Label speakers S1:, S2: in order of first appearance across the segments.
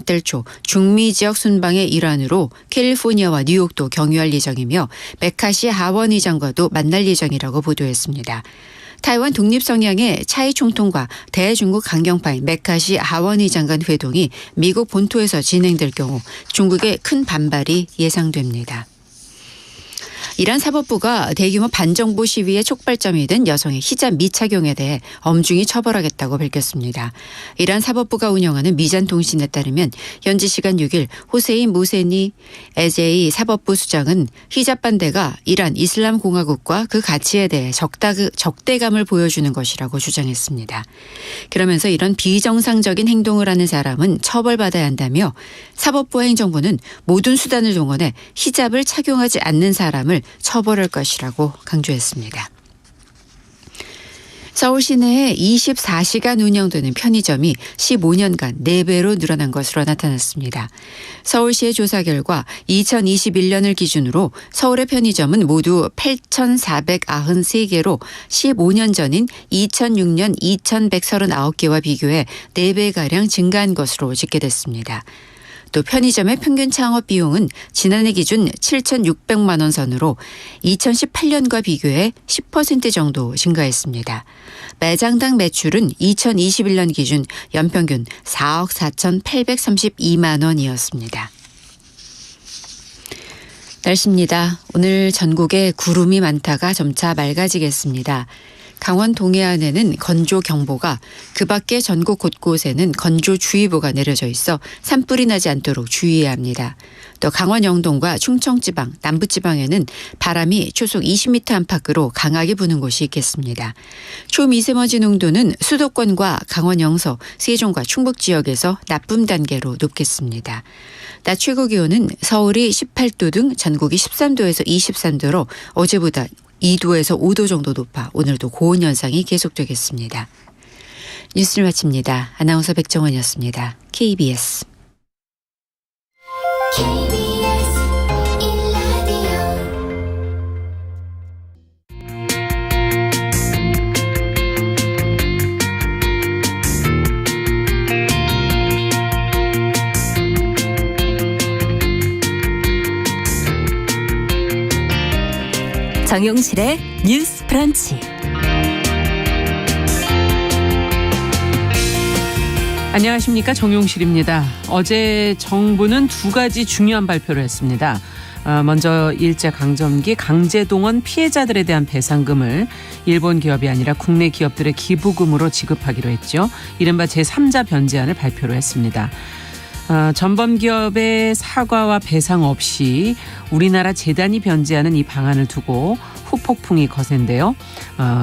S1: 달 초 중미 지역 순방의 일환으로 캘리포니아와 뉴욕도 경유할 예정이며 메카시 하원 의장과도 만날 예정이라고 보도했습니다. 타이완 독립 성향의 차이 총통과 대중국 강경파인 메카시 하원 의장 간 회동이 미국 본토에서 진행될 경우 중국의 큰 반발이 예상됩니다. 이란 사법부가 대규모 반정부 시위의 촉발점이 된 여성의 히잡 미착용에 대해 엄중히 처벌하겠다고 밝혔습니다. 이란 사법부가 운영하는 미잔 통신에 따르면 현지 시간 6일 호세인 모세니 에제이 사법부 수장은 히잡 반대가 이란 이슬람 공화국과 그 가치에 대해 적대감을 보여주는 것이라고 주장했습니다. 그러면서 이런 비정상적인 행동을 하는 사람은 처벌받아야 한다며 사법부와 행정부는 모든 수단을 동원해 히잡을 착용하지 않는 사람을 처벌할 것이라고 강조했습니다. 서울 시내에 24시간 운영되는 편의점이 15년간 4배로 늘어난 것으로 나타났습니다. 서울시의 조사 결과 2021년을 기준으로 서울의 편의점은 모두 8,493개로 15년 전인 2006년 2,139개와 비교해 4배가량 증가한 것으로 집계됐습니다. 또 편의점의 평균 창업 비용은 지난해 기준 7,600만 원 선으로 2018년과 비교해 10% 정도 증가했습니다. 매장당 매출은 2021년 기준 연평균 4억 4,832만 원이었습니다. 날씨입니다. 오늘 전국에 구름이 많다가 점차 맑아지겠습니다. 강원 동해안에는 건조경보가, 그 밖에 전국 곳곳에는 건조주의보가 내려져 있어 산불이 나지 않도록 주의해야 합니다. 또 강원 영동과 충청지방, 남부지방에는 바람이 초속 20m 안팎으로 강하게 부는 곳이 있겠습니다. 초미세먼지 농도는 수도권과 강원 영서, 세종과 충북 지역에서 나쁨 단계로 높겠습니다. 낮 최고 기온은 서울이 18도 등 전국이 13도에서 23도로 어제보다 2도에서 5도 정도 높아 오늘도 고온 현상이 계속되겠습니다. 뉴스를 마칩니다. 아나운서 백정원이었습니다. KBS.
S2: 정용실의 뉴스 브런치.
S3: 안녕하십니까, 정용실입니다. 어제 정부는 2가지 중요한 발표를 했습니다. 먼저 일제강점기 강제동원 피해자들에 대한 배상금을 일본 기업이 아니라 국내 기업들의 기부금으로 지급하기로 했죠. 이른바 제3자 변제안을 발표를 했습니다. 전범 기업의 사과와 배상 없이 우리나라 재단이 변제하는 이 방안을 두고 후폭풍이 거센데요.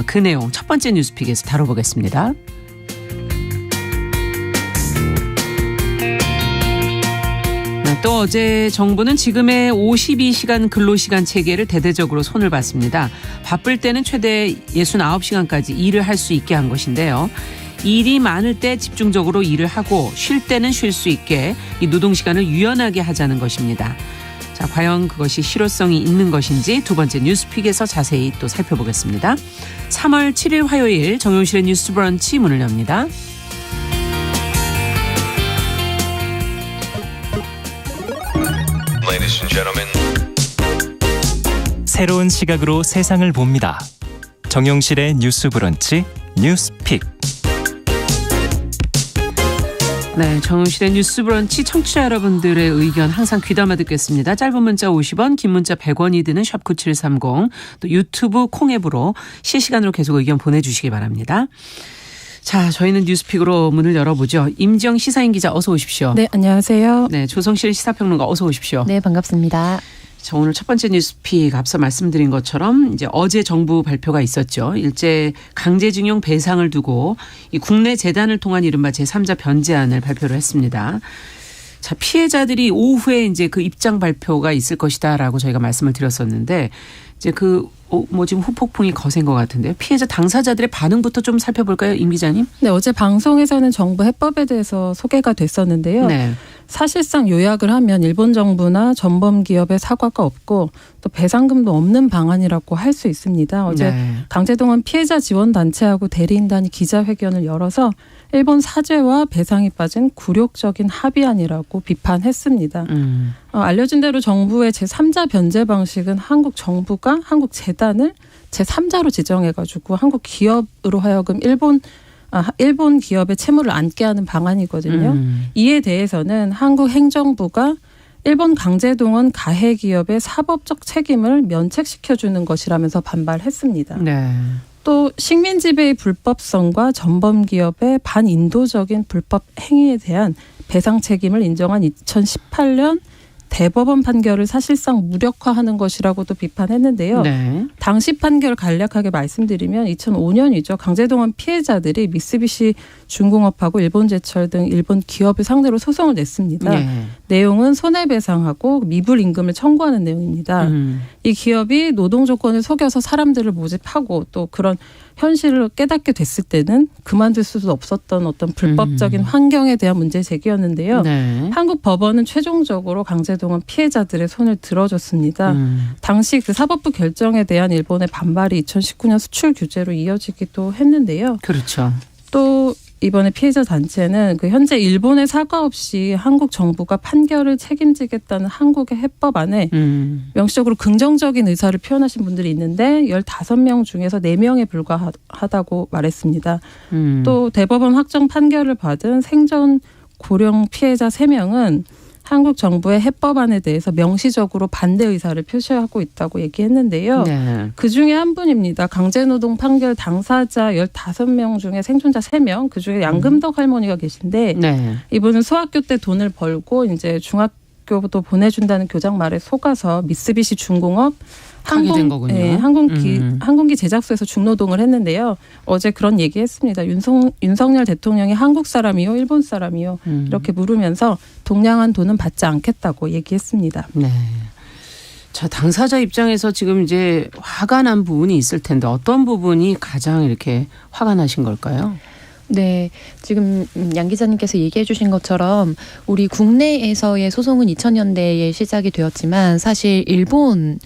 S3: 그 내용 첫 번째 뉴스픽에서 다뤄보겠습니다. 또 어제 정부는 지금의 52시간 근로시간 체계를 대대적으로 손을 봤습니다. 바쁠 때는 최대 69시간까지 일을 할 수 있게 한 것인데요. 일이 많을 때 집중적으로 일을 하고 쉴 때는 쉴 수 있게 이 노동시간을 유연하게 하자는 것입니다. 자, 과연 그것이 실효성이 있는 것인지 두 번째 뉴스픽에서 자세히 또 살펴보겠습니다. 3월 7일 화요일 정용실의 뉴스 브런치 문을 엽니다.
S4: Ladies and gentlemen.
S5: 새로운 시각으로 세상을 봅니다. 정용실의 뉴스 브런치 뉴스픽.
S3: 네, 정용실의 뉴스 브런치 청취자 여러분들의 의견 항상 귀담아 듣겠습니다. 짧은 문자 50원, 긴 문자 100원이 드는 샵 9730, 또 유튜브 콩앱으로 실시간으로 계속 의견 보내주시기 바랍니다. 자, 저희는 뉴스픽으로 문을 열어보죠. 임지영 시사인 기자 어서 오십시오.
S6: 네, 안녕하세요.
S3: 네, 조성실 시사평론가 어서 오십시오.
S6: 네, 반갑습니다.
S3: 자, 오늘 첫 번째 뉴스픽 앞서 말씀드린 것처럼 이제 어제 정부 발표가 있었죠. 일제 강제징용 배상을 두고 이 국내 재단을 통한 이른바 제3자 변제안을 발표를 했습니다. 자, 피해자들이 오후에 이제 그 입장 발표가 있을 것이다라고 저희가 말씀을 드렸었는데 이제 지금 후폭풍이 거센 것 같은데요. 피해자 당사자들의 반응부터 좀 살펴볼까요, 임 기자님?
S6: 네, 어제 방송에서는 정부 해법에 대해서 소개가 됐었는데요. 네. 사실상 요약을 하면 일본 정부나 전범 기업의 사과가 없고 또 배상금도 없는 방안이라고 할 수 있습니다. 어제 강제동원 피해자 지원 단체하고 대리인단이 기자회견을 열어서 일본 사죄와 배상이 빠진 굴욕적인 합의안이라고 비판했습니다. 알려진 대로 정부의 제3자 변제 방식은 한국 정부가 한국 재단을 제3자로 지정해가지고 한국 기업으로 하여금 일본 기업의 채무를 안게 하는 방안이거든요. 이에 대해서는 한국 행정부가 일본 강제동원 가해 기업의 사법적 책임을 면책시켜주는 것이라면서 반발했습니다.
S3: 네.
S6: 또 식민 지배의 불법성과 전범 기업의 반인도적인 불법 행위에 대한 배상 책임을 인정한 2018년 대법원 판결을 사실상 무력화하는 것이라고도 비판했는데요.
S3: 네.
S6: 당시 판결을 간략하게 말씀드리면 2005년이죠. 강제동원 피해자들이 미쓰비시 중공업하고 일본제철 등 일본 기업을 상대로 소송을 냈습니다.
S3: 네.
S6: 내용은 손해배상하고 미불 임금을 청구하는 내용입니다. 이 기업이 노동 조건을 속여서 사람들을 모집하고 또 그런 현실을 깨닫게 됐을 때는 그만둘 수도 없었던 어떤 불법적인 환경에 대한 문제 제기였는데요.
S3: 네.
S6: 한국 법원은 최종적으로 강제동원 피해자들의 손을 들어줬습니다. 당시 그 사법부 결정에 대한 일본의 반발이 2019년 수출 규제로 이어지기도 했는데요.
S3: 그렇죠.
S6: 또 이번에 피해자 단체는 그 현재 일본의 사과 없이 한국 정부가 판결을 책임지겠다는 한국의 해법안에 명시적으로 긍정적인 의사를 표현하신 분들이 있는데 15명 중에서 4명에 불과하다고 말했습니다. 또 대법원 확정 판결을 받은 생전 고령 피해자 3명은 한국 정부의 해법안에 대해서 명시적으로 반대 의사를 표시하고 있다고 얘기했는데요.
S3: 네.
S6: 그중에 한 분입니다. 강제노동 판결 당사자 15명 중에 생존자 3명, 그중에 양금덕 할머니가 계신데
S3: 네.
S6: 이분은 소학교 때 돈을 벌고 이제 중학교도 보내준다는 교장 말에 속아서 미쓰비시 중공업
S3: 하게 된 거군요.
S6: 네, 항공기 제작소에서 중노동을 했는데요. 어제 그런 얘기했습니다. 윤석열 대통령이 한국 사람이요, 일본 사람이요 이렇게 물으면서 동양한 돈은 받지 않겠다고 얘기했습니다.
S3: 네. 자, 당사자 입장에서 지금 이제 화가 난 부분이 있을 텐데 어떤 부분이 가장 이렇게 화가 나신 걸까요?
S2: 네, 지금 양 기자님께서 얘기해 주신 것처럼 우리 국내에서의 소송은 2000년대에 시작이 되었지만 사실 일본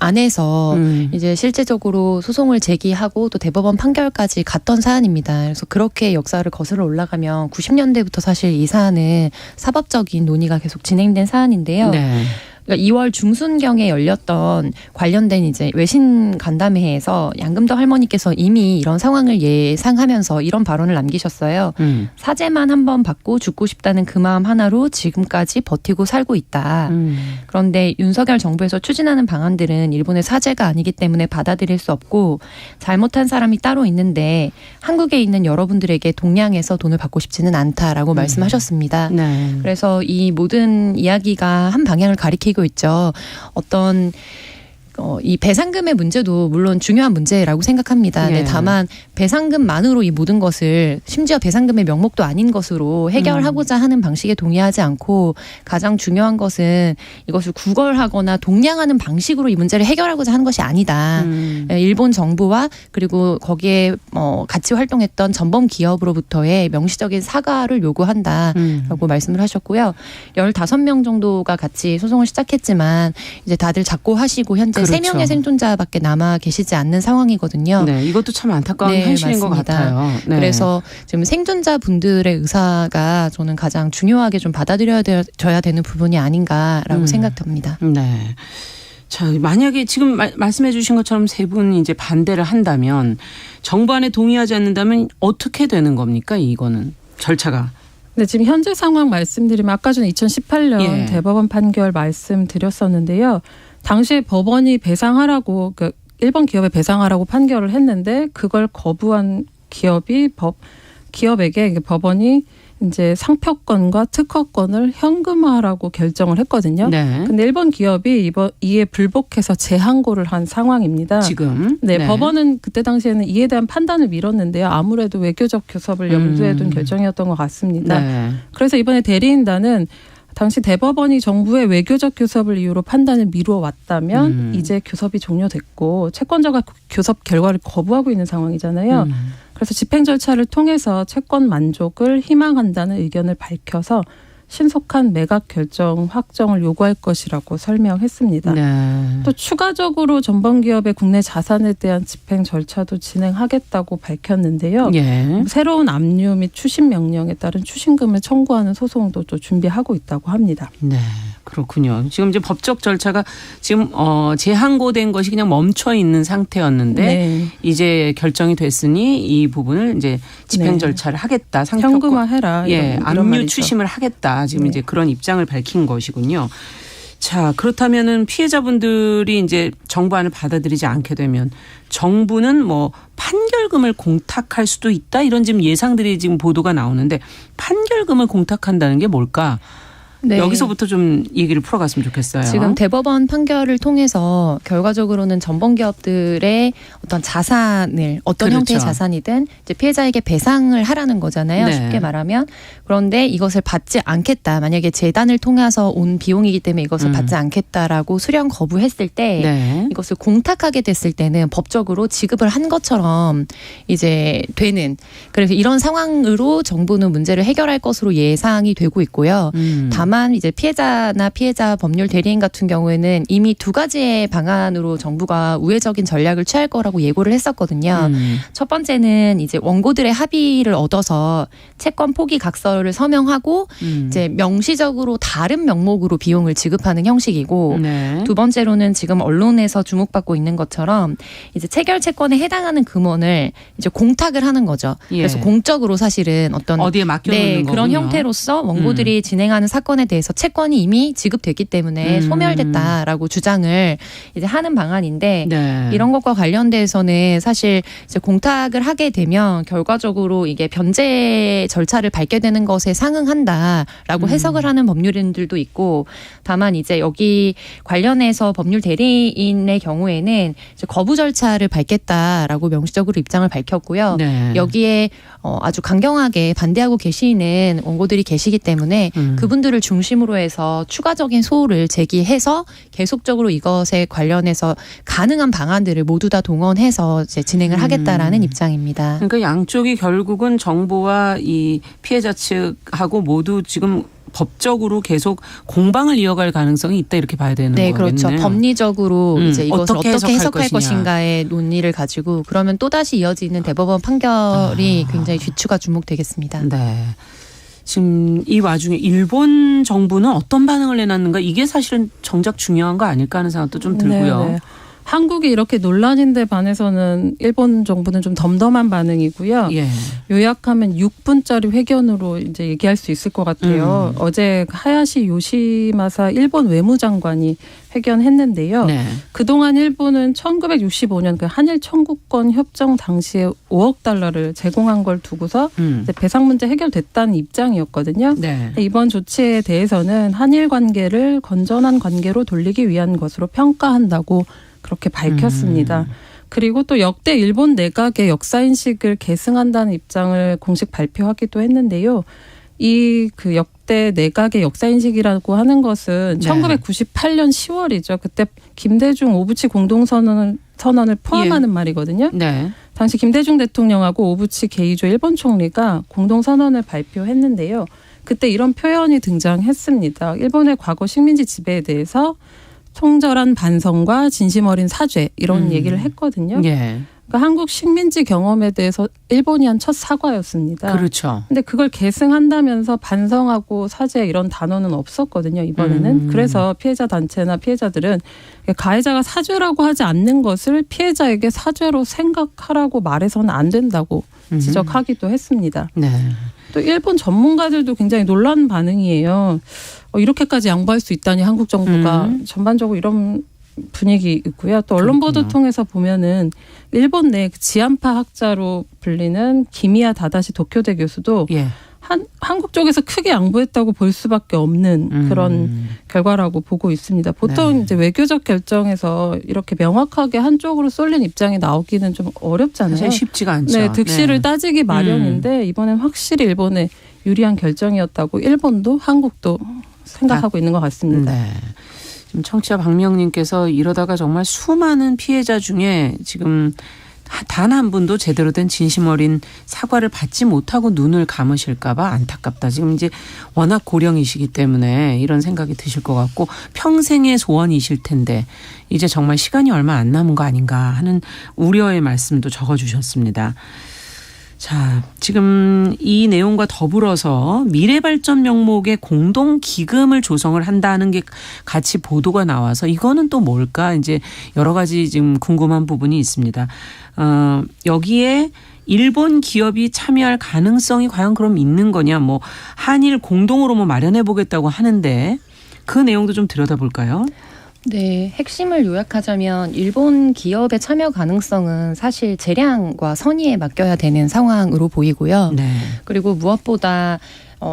S2: 안에서 이제 실제적으로 소송을 제기하고 또 대법원 판결까지 갔던 사안입니다. 그래서 그렇게 역사를 거슬러 올라가면 90년대부터 사실 이 사안은 사법적인 논의가 계속 진행된 사안인데요.
S3: 네.
S2: 그러니까 2월 중순경에 열렸던 관련된 이제 외신 간담회에서 양금덕 할머니께서 이미 이런 상황을 예상하면서 이런 발언을 남기셨어요. 사죄만 한번 받고 죽고 싶다는 그 마음 하나로 지금까지 버티고 살고 있다. 그런데 윤석열 정부에서 추진하는 방안들은 일본의 사죄가 아니기 때문에 받아들일 수 없고 잘못한 사람이 따로 있는데 한국에 있는 여러분들에게 동양에서 돈을 받고 싶지는 않다라고 말씀하셨습니다.
S3: 네.
S2: 그래서 이 모든 이야기가 한 방향을 가리키고 있죠. 어떤 이 배상금의 문제도 물론 중요한 문제라고 생각합니다.
S3: 예.
S2: 네, 다만 배상금만으로 이 모든 것을 심지어 배상금의 명목도 아닌 것으로 해결하고자 하는 방식에 동의하지 않고 가장 중요한 것은 이것을 구걸하거나 동냥하는 방식으로 이 문제를 해결하고자 하는 것이 아니다. 일본 정부와 그리고 거기에 같이 활동했던 전범 기업으로부터의 명시적인 사과를 요구한다라고 말씀을 하셨고요. 15명 정도가 같이 소송을 시작했지만 이제 다들 작고하시고 현재
S3: 그렇죠.
S2: 3명의 생존자밖에 남아 계시지 않는 상황이거든요.
S3: 네, 이것도 참 안타까운
S2: 네,
S3: 현실인
S2: 맞습니다.
S3: 것 같아요. 네.
S2: 그래서 지금 생존자 분들의 의사가 저는 가장 중요하게 좀 받아들여져야 되는 부분이 아닌가라고 생각합니다.
S3: 네. 자, 만약에 지금 말씀해 주신 것처럼 세 분이 이제 반대를 한다면 정부 안에 동의하지 않는다면 어떻게 되는 겁니까? 이거는 절차가.
S6: 네, 지금 현재 상황 말씀드리면 아까 전에 2018년
S3: 예.
S6: 대법원 판결 말씀드렸었는데요. 당시에 법원이 배상하라고 일본 기업에 배상하라고 판결을 했는데 그걸 거부한 기업에게 법원이 이제 상표권과 특허권을 현금화하라고 결정을 했거든요.
S3: 네.
S6: 근데 일본 기업이 이에 불복해서 재항고를 한 상황입니다.
S3: 지금.
S6: 네, 법원은 그때 당시에는 이에 대한 판단을 미뤘는데요. 아무래도 외교적 교섭을 염두에 둔 결정이었던 것 같습니다.
S3: 네.
S6: 그래서 이번에 대리인단은 당시 대법원이 정부의 외교적 교섭을 이유로 판단을 미루어 왔다면 이제 교섭이 종료됐고 채권자가 교섭 결과를 거부하고 있는 상황이잖아요. 그래서 집행 절차를 통해서 채권 만족을 희망한다는 의견을 밝혀서 신속한 매각 결정 확정을 요구할 것이라고 설명했습니다.
S3: 네.
S6: 또 추가적으로 전범기업의 국내 자산에 대한 집행 절차도 진행하겠다고 밝혔는데요.
S3: 예.
S6: 새로운 압류 및 추심 명령에 따른 추심금을 청구하는 소송도 또 준비하고 있다고 합니다.
S3: 네. 그렇군요. 지금 이제 법적 절차가 지금 재항고된 것이 그냥 멈춰 있는 상태였는데
S6: 네.
S3: 이제 결정이 됐으니 이 부분을 이제 집행
S6: 네.
S3: 절차를 하겠다.
S6: 현금화해라.
S3: 예,
S6: 이런
S3: 압류
S6: 말이죠.
S3: 추심을 하겠다. 지금
S6: 네.
S3: 이제 그런 입장을 밝힌 것이군요. 자, 그렇다면은 피해자분들이 이제 정부안을 받아들이지 않게 되면 정부는 뭐 판결금을 공탁할 수도 있다. 이런 지금 예상들이 지금 보도가 나오는데 판결금을 공탁한다는 게 뭘까?
S2: 네.
S3: 여기서부터 좀 얘기를 풀어갔으면 좋겠어요.
S2: 지금 대법원 판결을 통해서 결과적으로는 전범기업들의 어떤 자산을 어떤
S3: 그렇죠.
S2: 형태의 자산이든 이제 피해자에게 배상을 하라는 거잖아요.
S3: 네.
S2: 쉽게 말하면. 그런데 이것을 받지 않겠다. 만약에 재단을 통해서 온 비용이기 때문에 이것을 받지 않겠다라고 수령 거부했을 때
S3: 네.
S2: 이것을 공탁하게 됐을 때는 법적으로 지급을 한 것처럼 이제 되는, 그래서 이런 상황으로 정부는 문제를 해결할 것으로 예상이 되고 있고요. 다만 이제 피해자나 피해자 법률 대리인 같은 경우에는 이미 두 가지의 방안으로 정부가 우회적인 전략을 취할 거라고 예고를 했었거든요. 첫 번째는 이제 원고들의 합의를 얻어서 채권 포기 각서를 서명하고 이제 명시적으로 다른 명목으로 비용을 지급하는 형식이고,
S3: 네.
S2: 두 번째로는 지금 언론에서 주목받고 있는 것처럼 이제 체결 채권에 해당하는 금원을 이제 공탁을 하는 거죠.
S3: 예.
S2: 그래서 공적으로 사실은 어떤
S3: 어디에 맡겨놓는
S2: 네,
S3: 거군요.
S2: 그런 형태로서 원고들이 진행하는 사건에 대해서 채권이 이미 지급됐기 때문에 소멸됐다라고 주장을 이제 하는 방안인데,
S3: 네.
S2: 이런 것과 관련돼서는 사실 이제 공탁을 하게 되면 결과적으로 이게 변제 절차를 밟게 되는 것에 상응한다라고 해석을 하는 법률인들도 있고, 다만 이제 여기 관련해서 법률 대리인의 경우에는 이제 거부 절차를 밟겠다라고 명시적으로 입장을 밝혔고요.
S3: 네.
S2: 여기에 아주 강경하게 반대하고 계시는 원고들이 계시기 때문에 그분들을 중심으로 해서 추가적인 소를 제기해서 계속적으로 이것에 관련해서 가능한 방안들을 모두 다 동원해서 이제 진행을 하겠다라는 입장입니다.
S3: 그러니까 양쪽이 결국은 정부와 이 피해자 측하고 모두 지금 법적으로 계속 공방을 이어갈 가능성이 있다, 이렇게 봐야 되는
S2: 네,
S3: 거겠네요.
S2: 그렇죠. 법리적으로 이제 이것을 어떻게 해석할
S3: 것이냐.
S2: 것인가의 논의를 가지고, 그러면 또다시 이어지는 대법원 판결이 굉장히 귀추가 주목되겠습니다.
S3: 네. 지금 이 와중에 일본 정부는 어떤 반응을 내놨는가, 이게 사실은 정작 중요한 거 아닐까 하는 생각도 좀 들고요.
S6: 네. 한국이 이렇게 논란인데 반해서는 일본 정부는 좀 덤덤한 반응이고요.
S3: 예.
S6: 요약하면 6분짜리 회견으로 이제 얘기할 수 있을 것 같아요. 어제 하야시 요시마사 일본 외무장관이 회견했는데요.
S3: 네.
S6: 그동안 일본은 1965년 그 한일 청구권 협정 당시에 5억 달러를 제공한 걸 두고서 이제 배상 문제 해결됐다는 입장이었거든요.
S3: 네.
S6: 이번 조치에 대해서는 한일 관계를 건전한 관계로 돌리기 위한 것으로 평가한다고 그렇게 밝혔습니다. 그리고 또 역대 일본 내각의 역사인식을 계승한다는 입장을 공식 발표하기도 했는데요. 이 그 역대 내각의 역사인식이라고 하는 것은
S3: 네.
S6: 1998년 10월이죠. 그때 김대중 오부치 공동선언을 포함하는 말이거든요.
S3: 네.
S6: 당시 김대중 대통령하고 오부치 게이조 일본 총리가 공동선언을 발표했는데요. 그때 이런 표현이 등장했습니다. 일본의 과거 식민지 지배에 대해서 통절한 반성과 진심 어린 사죄, 이런 얘기를 했거든요.
S3: 예.
S6: 그러니까 한국 식민지 경험에 대해서 일본이 한 첫 사과였습니다.
S3: 그렇죠.
S6: 근데 그걸 계승한다면서 반성하고 사죄 이런 단어는 없었거든요, 이번에는. 그래서 피해자 단체나 피해자들은 가해자가 사죄라고 하지 않는 것을 피해자에게 사죄로 생각하라고 말해서는 안 된다고 지적하기도 했습니다.
S3: 네.
S6: 또 일본 전문가들도 굉장히 놀란 반응이에요. 이렇게까지 양보할 수 있다니 한국 정부가 전반적으로 이런 분위기 있고요. 또 언론 보도 통해서 보면은 일본 내 지한파 학자로 불리는 기미야 다다시 도쿄대 교수도
S3: 예.
S6: 한국 쪽에서 크게 양보했다고 볼 수밖에 없는 그런 결과라고 보고 있습니다. 보통
S3: 네.
S6: 이제 외교적 결정에서 이렇게 명확하게 한쪽으로 쏠린 입장이 나오기는 좀 어렵잖아요.
S3: 사실 쉽지가 않죠.
S6: 네, 득실을
S3: 네.
S6: 따지기 마련인데 이번엔 확실히 일본의 유리한 결정이었다고 일본도 한국도 생각하고 있는 것 같습니다.
S3: 네. 지금 청취자 박명님께서 이러다가 정말 수많은 피해자 중에 지금 단 한 분도 제대로 된 진심 어린 사과를 받지 못하고 눈을 감으실까 봐 안타깝다. 지금 이제 워낙 고령이시기 때문에 이런 생각이 드실 것 같고 평생의 소원이실 텐데 이제 정말 시간이 얼마 안 남은 거 아닌가 하는 우려의 말씀도 적어주셨습니다. 자, 지금 이 내용과 더불어서 미래발전 명목의 공동기금을 조성을 한다는 게 같이 보도가 나와서 이거는 또 뭘까 이제 여러 가지 지금 궁금한 부분이 있습니다. 여기에 일본 기업이 참여할 가능성이 과연 그럼 있는 거냐 뭐 한일 공동으로 뭐 마련해 보겠다고 하는데 그 내용도 좀 들여다볼까요?
S2: 네, 핵심을 요약하자면 일본 기업의 참여 가능성은 사실 재량과 선의에 맡겨야 되는 상황으로 보이고요.
S3: 네.
S2: 그리고 무엇보다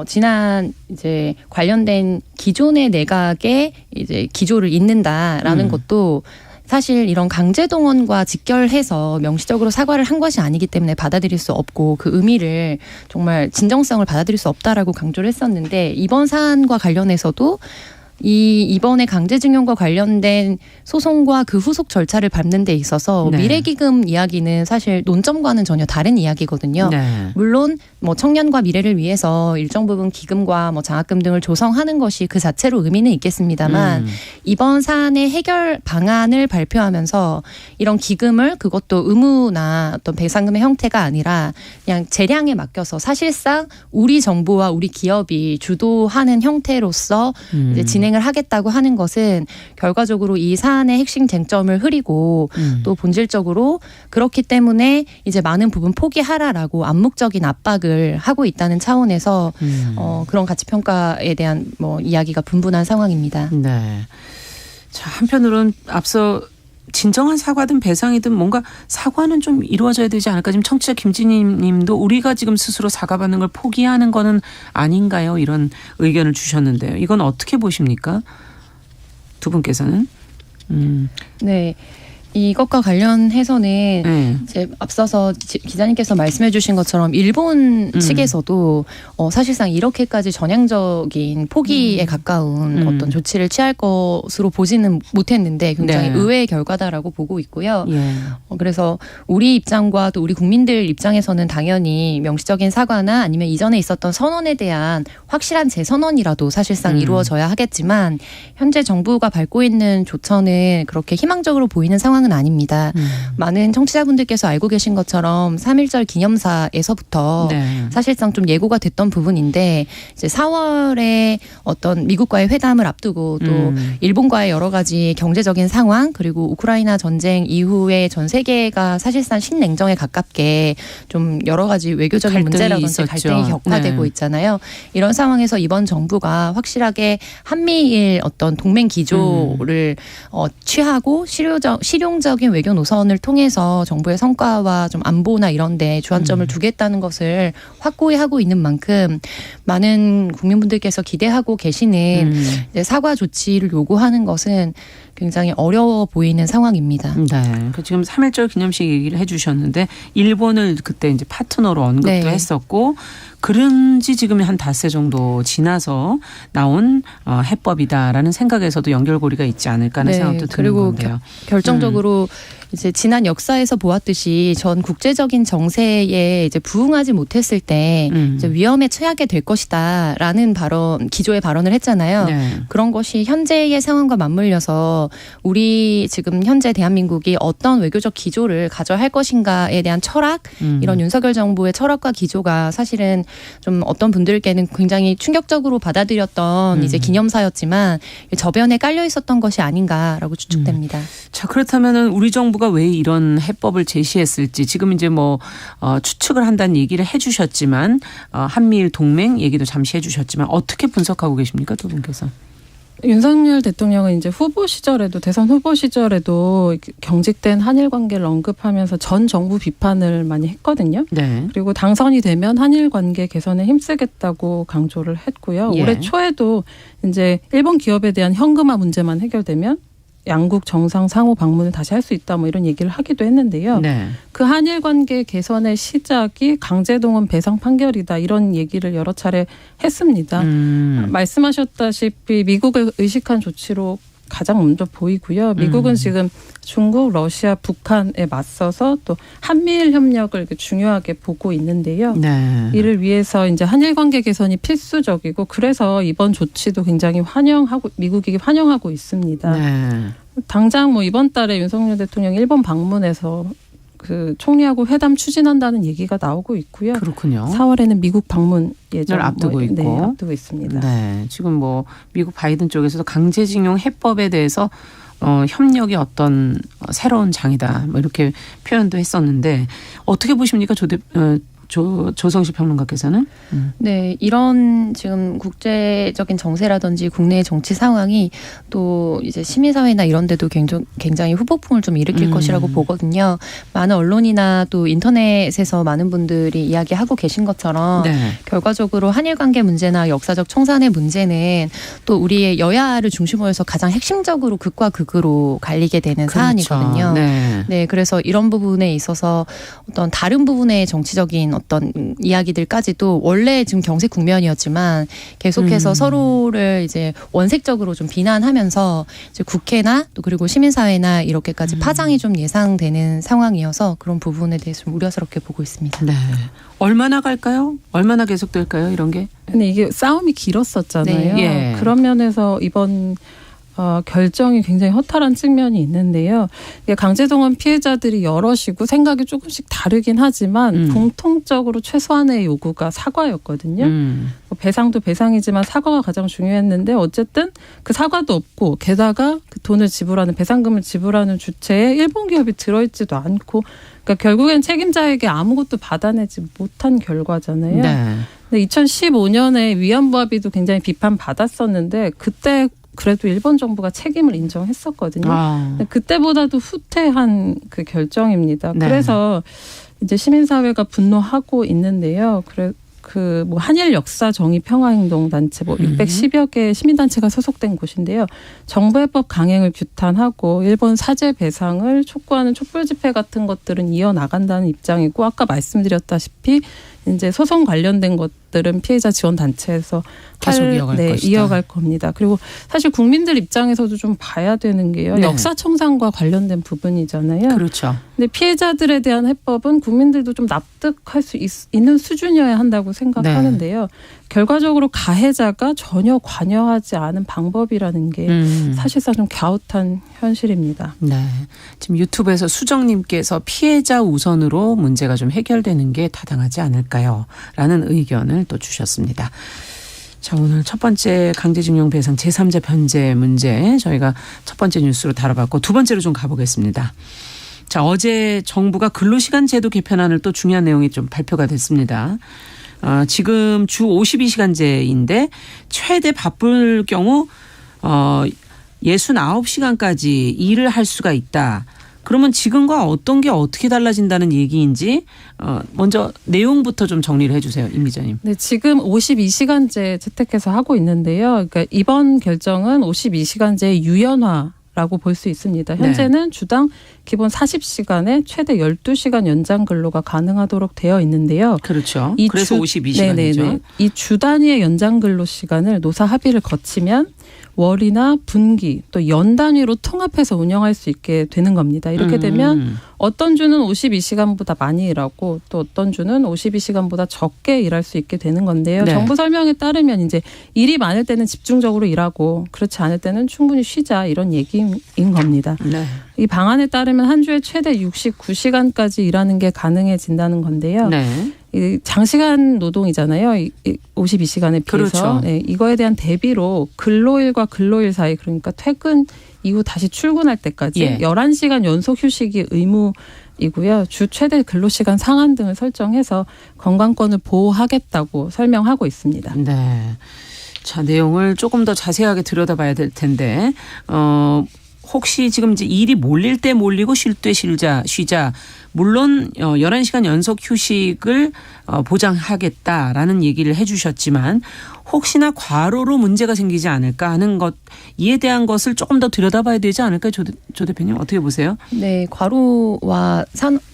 S2: 지난 이제 관련된 기존의 내각의 이제 기조를 잇는다라는 것도 사실 이런 강제 동원과 직결해서 명시적으로 사과를 한 것이 아니기 때문에 받아들일 수 없고 그 의미를 정말 진정성을 받아들일 수 없다라고 강조를 했었는데 이번 사안과 관련해서도 이번에 강제징용과 관련된 소송과 그 후속 절차를 밟는 데 있어서
S3: 네.
S2: 미래기금 이야기는 사실 논점과는 전혀 다른 이야기거든요.
S3: 네.
S2: 물론 뭐 청년과 미래를 위해서 일정 부분 기금과 뭐 장학금 등을 조성하는 것이 그 자체로 의미는 있겠습니다만 이번 사안의 해결 방안을 발표하면서 이런 기금을 그것도 의무나 어떤 배상금의 형태가 아니라 그냥 재량에 맡겨서 사실상 우리 정부와 우리 기업이 주도하는 형태로서 이제 진행을 하겠다고 하는 것은 결과적으로 이 사안의 핵심 쟁점을 흐리고 또 본질적으로 그렇기 때문에 이제 많은 부분 포기하라라고 암묵적인 압박을 하고 있다는 차원에서 그런 가치평가에 대한 뭐 이야기가 분분한 상황입니다.
S3: 네. 자, 한편으로는 앞서 진정한 사과든 배상이든 뭔가 사과는 좀 이루어져야 되지 않을까. 지금 청취자 김진희 님도 우리가 지금 스스로 사과받는 걸 포기하는 거는 아닌가요? 이런 의견을 주셨는데요. 이건 어떻게 보십니까? 두 분께서는?
S2: 네. 이것과 관련해서는 이제 앞서서 기자님께서 말씀해 주신 것처럼 일본 측에서도 사실상 이렇게까지 전향적인 포기에 가까운 어떤 조치를 취할 것으로 보지는 못했는데 굉장히
S3: 네.
S2: 의외의 결과다라고 보고 있고요.
S3: 예.
S2: 그래서 우리 입장과 또 우리 국민들 입장에서는 당연히 명시적인 사과나 아니면 이전에 있었던 선언에 대한 확실한 재선언이라도 사실상 이루어져야 하겠지만 현재 정부가 밟고 있는 조처는 그렇게 희망적으로 보이는 상황은 아닙니다. 많은 청취자분들께서 알고 계신 것처럼 3.1절 기념사에서부터
S3: 네.
S2: 사실상 좀 예고가 됐던 부분인데 이제 4월에 어떤 미국과의 회담을 앞두고 또 일본과의 여러 가지 경제적인 상황 그리고 우크라이나 전쟁 이후에 전 세계가 사실상 신냉정에 가깝게 좀 여러 가지 외교적인 문제라든지 갈등이 격화되고 있잖아요. 이런 상황에서 이번 정부가 확실하게 한미일 어떤 동맹 기조를 취하고 실용적인 외교 노선을 통해서 정부의 성과와 좀 안보나 이런 데 주안점을 두겠다는 것을 확고히 하고 있는 만큼 많은 국민분들께서 기대하고 계시는 이제 사과 조치를 요구하는 것은 굉장히 어려워 보이는 상황입니다.
S3: 네. 지금 3.1절 기념식 얘기를 해 주셨는데 일본을 그때 이제 파트너로 언급도
S2: 네.
S3: 했었고 그런지 지금 한 닷새 정도 지나서 나온 해법이다라는 생각에서도 연결고리가 있지 않을까 하는 생각도 드는
S2: 그리고
S3: 건데요.
S2: 결정적으로 이제 지난 역사에서 보았듯이 전 국제적인 정세에 이제 부응하지 못했을 때 이제 위험에 처하게 될 것이다라는 발언, 기조의 발언을 했잖아요.
S3: 네.
S2: 그런 것이 현재의 상황과 맞물려서 우리 지금 현재 대한민국이 어떤 외교적 기조를 가져야 할 것인가에 대한 철학, 이런 윤석열 정부의 철학과 기조가 사실은 좀 어떤 분들께는 굉장히 충격적으로 받아들였던 이제 기념사였지만 저변에 깔려 있었던 것이 아닌가라고 추측됩니다.
S3: 자, 그렇다면은 우리 정부가 왜 이런 해법을 제시했을지 지금 이제 뭐 추측을 한다는 얘기를 해주셨지만 한미일 동맹 얘기도 잠시 해주셨지만 어떻게 분석하고 계십니까, 두 분께서?
S6: 윤석열 대통령은 이제 후보 시절에도 대선 후보 시절에도 경직된 한일 관계를 언급하면서 전 정부 비판을 많이 했거든요.
S3: 네.
S6: 그리고 당선이 되면 한일 관계 개선에 힘쓰겠다고 강조를 했고요.
S3: 예.
S6: 올해 초에도 이제 일본 기업에 대한 현금화 문제만 해결되면 양국 정상 상호 방문을 다시 할 수 있다 뭐 이런 얘기를 하기도 했는데요.
S3: 네.
S6: 그 한일 관계 개선의 시작이 강제동원 배상 판결이다 이런 얘기를 여러 차례 했습니다. 말씀하셨다시피 미국을 의식한 조치로 가장 먼저 보이고요. 미국은 지금 중국, 러시아, 북한에 맞서서 또 한미일 협력을 이렇게 중요하게 보고 있는데요.
S3: 네.
S6: 이를 위해서 이제 한일 관계 개선이 필수적이고 그래서 이번 조치도 굉장히 미국이 환영하고 있습니다.
S3: 네.
S6: 당장 뭐 이번 달에 윤석열 대통령이 일본 방문해서 그 총리하고 회담 추진한다는 얘기가 나오고 있고요.
S3: 그렇군요.
S6: 4월에는 미국 방문 예정을
S3: 앞두고 있고.
S6: 네, 앞두고 있습니다.
S3: 네. 지금 뭐 미국 바이든 쪽에서도 강제징용 해법에 대해서 협력이 어떤 새로운 장이다. 뭐 이렇게 표현도 했었는데 어떻게 보십니까? 조성식 평론가께서는?
S2: 네, 이런 지금 국제적인 정세라든지 국내의 정치 상황이 또 이제 시민사회나 이런 데도 굉장히 후폭풍을 좀 일으킬 것이라고 보거든요. 많은 언론이나 또 인터넷에서 많은 분들이 이야기하고 계신 것처럼
S3: 네.
S2: 결과적으로 한일 관계 문제나 역사적 청산의 문제는 또 우리의 여야를 중심으로 해서 가장 핵심적으로 극과 극으로 갈리게 되는
S3: 그렇죠.
S2: 사안이거든요.
S3: 네.
S2: 네, 그래서 이런 부분에 있어서 어떤 다른 부분의 정치적인 어떤 이야기들까지도 원래 지금 경색 국면이었지만 계속해서 서로를 이제 원색적으로 좀 비난하면서 이제 국회나 또 그리고 시민사회나 이렇게까지 파장이 좀 예상되는 상황이어서 그런 부분에 대해서 좀 우려스럽게 보고 있습니다.
S3: 네. 얼마나 갈까요? 얼마나 계속될까요? 이런 게?
S6: 근데 이게 싸움이 길었었잖아요.
S3: 네. 예.
S6: 그런 면에서 이번 결정이 굉장히 허탈한 측면이 있는데요. 강제동원 피해자들이 여럿이고 생각이 조금씩 다르긴 하지만 공통적으로 최소한의 요구가 사과였거든요. 배상도 배상이지만 사과가 가장 중요했는데 어쨌든 그 사과도 없고 게다가 그 돈을 지불하는 배상금을 지불하는 주체에 일본 기업이 들어있지도 않고 그러니까 결국엔 책임자에게 아무것도 받아내지 못한 결과잖아요.
S3: 네.
S6: 근데 2015년에 위안부 합의도 굉장히 비판받았었는데 그때 그래도 일본 정부가 책임을 인정했었거든요. 그때보다도 후퇴한 그 결정입니다.
S3: 네.
S6: 그래서 이제 시민사회가 분노하고 있는데요. 뭐 한일 역사 정의 평화행동 단체 뭐 610여 개 시민단체가 소속된 곳인데요. 정부해법 강행을 규탄하고 일본 사죄 배상을 촉구하는 촛불 집회 같은 것들은 이어나간다는 입장이고 아까 말씀드렸다시피 이제 소송 관련된 것들은 피해자 지원 단체에서
S3: 계속 이어갈 것이다.
S6: 이어갈 겁니다. 그리고 사실 국민들 입장에서도 좀 봐야 되는 게요.
S3: 네.
S6: 역사청산과 관련된 부분이잖아요.
S3: 그렇죠.
S6: 근데 피해자들에 대한 해법은 국민들도 좀 납득할 수 있는 수준이어야 한다고 생각하는데요. 결과적으로 가해자가 전혀 관여하지 않은 방법이라는 게 사실상 좀 갸웃한 현실입니다.
S3: 네. 지금 유튜브에서 수정님께서 피해자 우선으로 문제가 좀 해결되는 게 타당하지 않을까요? 라는 의견을 또 주셨습니다. 자, 오늘 첫 번째 강제징용 배상 제3자 변제 문제 저희가 첫 번째 뉴스로 다뤄봤고 두 번째로 좀 가보겠습니다. 자, 어제 정부가 근로시간 제도 개편안을 또 중요한 내용이 좀 발표가 됐습니다. 지금 주 52시간제인데 최대 바쁠 경우 69시간까지 일을 할 수가 있다. 그러면 지금과 어떤 게 어떻게 달라진다는 얘기인지 먼저 내용부터 좀 정리를 해 주세요. 임 기자님.
S6: 네, 지금 52시간제 채택해서 하고 있는데요. 그러니까 이번 결정은 52시간제의 유연화라고 볼 수 있습니다. 현재는 주당 기본 40시간에 최대 12시간 연장 근로가 가능하도록 되어 있는데요.
S3: 그렇죠. 그래서 52시간이죠.
S6: 네네네. 이 주 단위의 연장 근로 시간을 노사 합의를 거치면 월이나 분기 또 연 단위로 통합해서 운영할 수 있게 되는 겁니다. 이렇게 되면 어떤 주는 52시간보다 많이 일하고 또 어떤 주는 52시간보다 적게 일할 수 있게 되는 건데요.
S3: 네.
S6: 정부 설명에 따르면 이제 일이 많을 때는 집중적으로 일하고 그렇지 않을 때는 충분히 쉬자 이런 얘기인 겁니다.
S3: 네.
S6: 이 방안에 따르면 한 주에 최대 69시간까지 일하는 게 가능해진다는 건데요.
S3: 네.
S6: 이 장시간 노동이잖아요. 52시간에 비해서.
S3: 그렇죠.
S6: 네, 이거에 대한 대비로 근로일과 근로일 사이 그러니까 퇴근 이후 다시 출근할 때까지 11시간 연속 휴식이 의무이고요. 주 최대 근로시간 상한 등을 설정해서 건강권을 보호하겠다고 설명하고 있습니다.
S3: 네. 자, 내용을 조금 더 자세하게 들여다봐야 될 텐데 혹시 지금 이제 일이 몰릴 때 몰리고 쉴 때 쉬자. 물론 11시간 연속 휴식을 보장하겠다라는 얘기를 해 주셨지만 혹시나 과로로 문제가 생기지 않을까 하는 것, 이에 대한 것을 조금 더 들여다봐야 되지 않을까요? 조 대표님 어떻게 보세요?
S2: 네, 과로와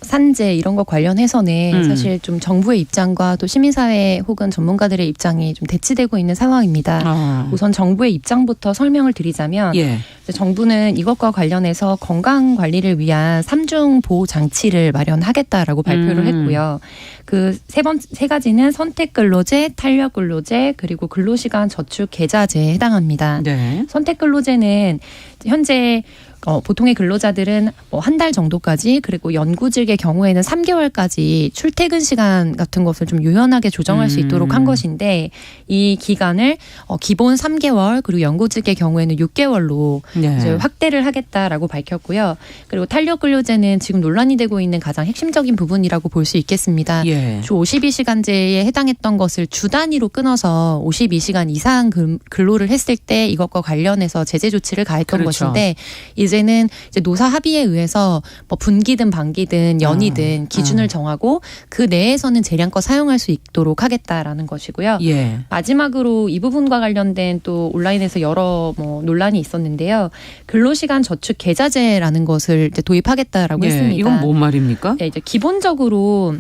S2: 산재 이런 거 관련해서는 사실 좀 정부의 입장과 또 시민사회 혹은 전문가들의 입장이 좀 대치되고 있는 상황입니다. 우선 정부의 입장부터 설명을 드리자면
S3: 예.
S2: 정부는 이것과 관련해서 건강 관리를 위한 3중 보호 장치를 마련하겠다라고 발표를 했고요. 그 세 가지는 선택 근로제, 탄력 근로제, 그리고 근로시간 저축 계좌제에 해당합니다.
S3: 네.
S2: 선택 근로제는 현재 보통의 근로자들은 한 달 정도까지, 그리고 연구직의 경우에는 3개월까지 출퇴근 시간 같은 것을 좀 유연하게 조정할 수 있도록 한 것인데, 이 기간을 기본 3개월, 그리고 연구직의 경우에는 6개월로
S3: 네.
S2: 이제 확대를 하겠다라고 밝혔고요. 그리고 탄력 근로제는 지금 논란이 되고 있는 가장 핵심적인 부분이라고 볼 수 있겠습니다.
S3: 예.
S2: 주 52시간제에 해당했던 것을 주 단위로 끊어서 52시간 이상 근로를 했을 때 이것과 관련해서 제재 조치를 가했던
S3: 그렇죠.
S2: 것인데, 이제는 이제 노사 합의에 의해서 뭐 분기든 반기든 연이든 기준을 정하고 그 내에서는 재량껏 사용할 수 있도록 하겠다라는 것이고요.
S3: 예.
S2: 마지막으로 이 부분과 관련된 또 온라인에서 여러 논란이 있었는데요. 근로시간 저축 계좌제라는 것을 이제 도입하겠다라고
S3: 예.
S2: 했습니다.
S3: 이건 뭔 말입니까?
S2: 네, 이제 기본적으로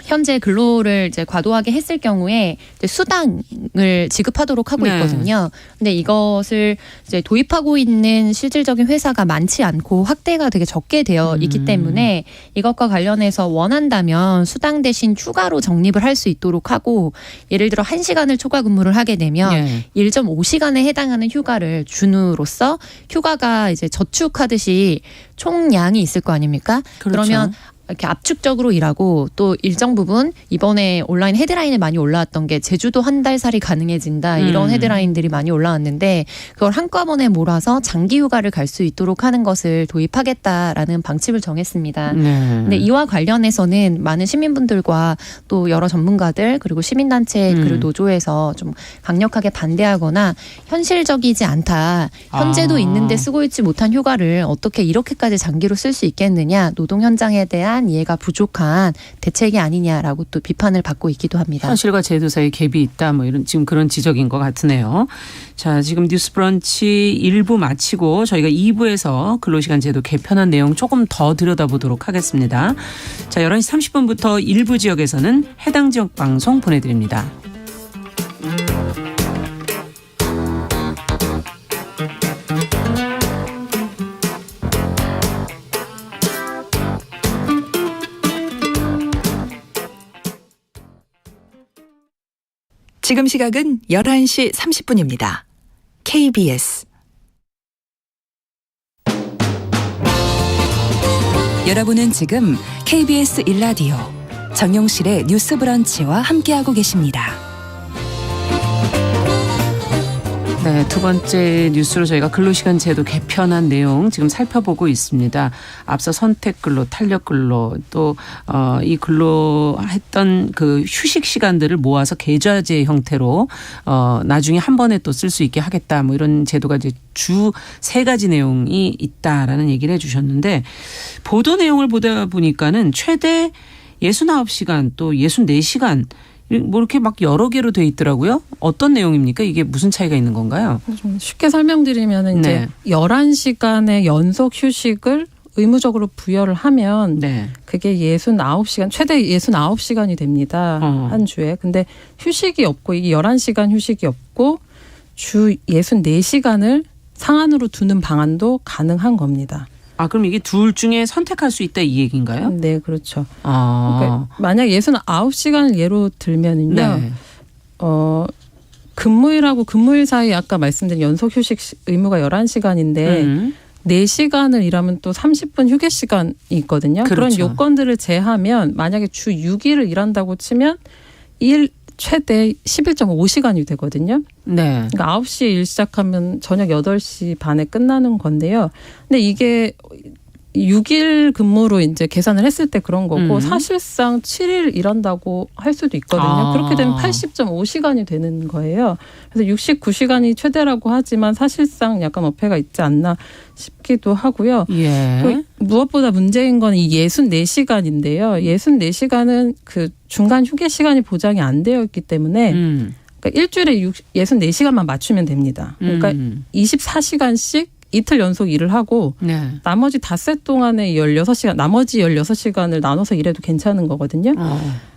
S2: 현재 근로를 이제 과도하게 했을 경우에 이제 수당을 지급하도록 하고
S3: 네.
S2: 있거든요. 근데 이것을 이제 도입하고 있는 실질적인 회사가 많지 않고 확대가 되게 적게 되어 있기 때문에 이것과 관련해서 원한다면 수당 대신 휴가로 적립을 할 수 있도록 하고, 예를 들어 1시간을 초과 근무를 하게 되면
S3: 예.
S2: 1.5시간에 해당하는 휴가를 준으로써 휴가가 이제 저축하듯이 총량이 있을 거 아닙니까?
S3: 그렇죠.
S2: 그러면 이렇게 압축적으로 일하고, 또 일정 부분 이번에 온라인 헤드라인에 많이 올라왔던 게 제주도 한 달 살이 가능해진다, 이런 헤드라인들이 많이 올라왔는데, 그걸 한꺼번에 몰아서 장기 휴가를 갈 수 있도록 하는 것을 도입하겠다라는 방침을 정했습니다.
S3: 네.
S2: 근데 이와 관련해서는 많은 시민분들과 또 여러 전문가들, 그리고 시민단체 그리고 노조에서 좀 강력하게 반대하거나 현실적이지 않다, 현재도 있는데 쓰고 있지 못한 휴가를 어떻게 이렇게까지 장기로 쓸 수 있겠느냐, 노동 현장에 대한 이해가 부족한 대책이 아니냐라고 또 비판을 받고 있기도 합니다.
S3: 현실과 제도 사이에 갭이 있다, 뭐 이런 지금 그런 지적인 것 같으네요. 자, 지금 뉴스브런치 1부 마치고 저희가 2부에서 근로시간 제도 개편한 내용 조금 더 들여다보도록 하겠습니다. 자, 11시 30분부터 일부 지역에서는 해당 지역 방송 보내드립니다.
S4: 지금 시각은 11시 30분입니다. KBS. 여러분은 지금 KBS 1라디오 정용실의 뉴스 브런치와 함께하고 계십니다.
S3: 네, 두 번째 뉴스로 저희가 근로시간 제도 개편한 내용 지금 살펴보고 있습니다. 앞서 선택근로, 탄력근로, 또 이 근로했던 그 휴식 시간들을 모아서 계좌제 형태로 나중에 한 번에 또 쓸 수 있게 하겠다, 뭐 이런 제도가 이제 주 3가지 내용이 있다라는 얘기를 해주셨는데, 보도 내용을 보다 보니까는 최대 69시간 또 64시간 뭐 이렇게 막 여러 개로 돼 있더라고요. 어떤 내용입니까? 이게 무슨 차이가 있는 건가요?
S6: 좀 쉽게 설명드리면 이제 11시간의 연속 휴식을 의무적으로 부여를 하면 그게 69시간, 최대 69시간이 됩니다. 한 주에. 근데 휴식이 없고, 이게 11시간 휴식이 없고 주 64시간을 상한으로 두는 방안도 가능한 겁니다.
S3: 아, 그럼 이게 둘 중에 선택할 수 있다, 이 얘기인가요?
S6: 네, 그렇죠. 그러니까 만약 69시간을 예로 들면은요. 근무일하고 근무일 사이 아까 말씀드린 연속 휴식 의무가 11시간인데 4시간을 일하면 또 30분 휴게 시간이 있거든요.
S3: 그렇죠.
S6: 그런 요건들을 제하면 만약에 주 6일을 일한다고 치면 최대 11.5시간이 되거든요.
S3: 네.
S6: 그러니까 9시에 일 시작하면 저녁 8시 반에 끝나는 건데요. 근데 이게 6일 근무로 이제 계산을 했을 때 그런 거고 사실상 7일 일한다고 할 수도 있거든요. 그렇게 되면 80.5시간이 되는 거예요. 그래서 69시간이 최대라고 하지만 사실상 약간 어폐가 있지 않나 싶기도 하고요.
S3: 예.
S6: 무엇보다 문제인 건 이 64시간인데요. 64시간은 그 중간 휴게 시간이 보장이 안 되어 있기 때문에 그러니까 일주일에 64시간만 맞추면 됩니다. 그러니까 24시간씩 이틀 연속 일을 하고
S3: 네.
S6: 나머지 닷새 동안에 나머지 16시간을 나눠서 일해도 괜찮은 거거든요.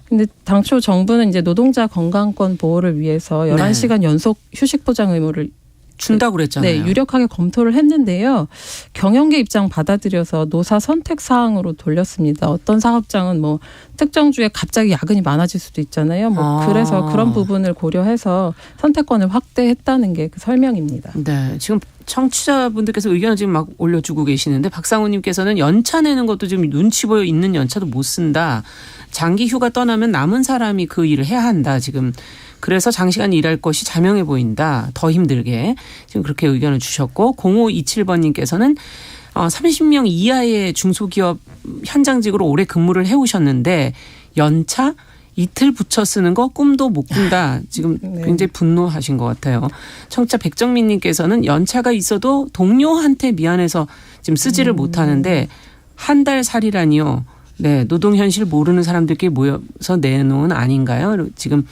S6: 근데 당초 정부는 이제 노동자 건강권 보호를 위해서 11시간 연속 휴식 보장 의무를
S3: 준다고 그랬잖아요.
S6: 네, 유력하게 검토를 했는데요. 경영계 입장 받아들여서 노사 선택 사항으로 돌렸습니다. 어떤 사업장은 뭐 특정 주에 갑자기 야근이 많아질 수도 있잖아요. 그래서 그런 부분을 고려해서 선택권을 확대했다는 게 그 설명입니다.
S3: 네, 지금 청취자분들께서 의견을 지금 막 올려주고 계시는데 박상우님께서는 연차 내는 것도 지금 눈치 보여 있는 연차도 못 쓴다. 장기 휴가 떠나면 남은 사람이 그 일을 해야 한다. 지금 그래서 장시간 일할 것이 자명해 보인다. 더 힘들게. 지금 그렇게 의견을 주셨고 0527번님께서는 30명 이하의 중소기업 현장직으로 오래 근무를 해오셨는데 연차 이틀 붙여 쓰는 거 꿈도 못 꾼다. 지금 굉장히 분노하신 것 같아요. 청취자 백정민님께서는 연차가 있어도 동료한테 미안해서 지금 쓰지를 못하는데 한 달 살이라니요. 네, 노동 현실 모르는 사람들끼리 모여서 내놓은 아닌가요? 지금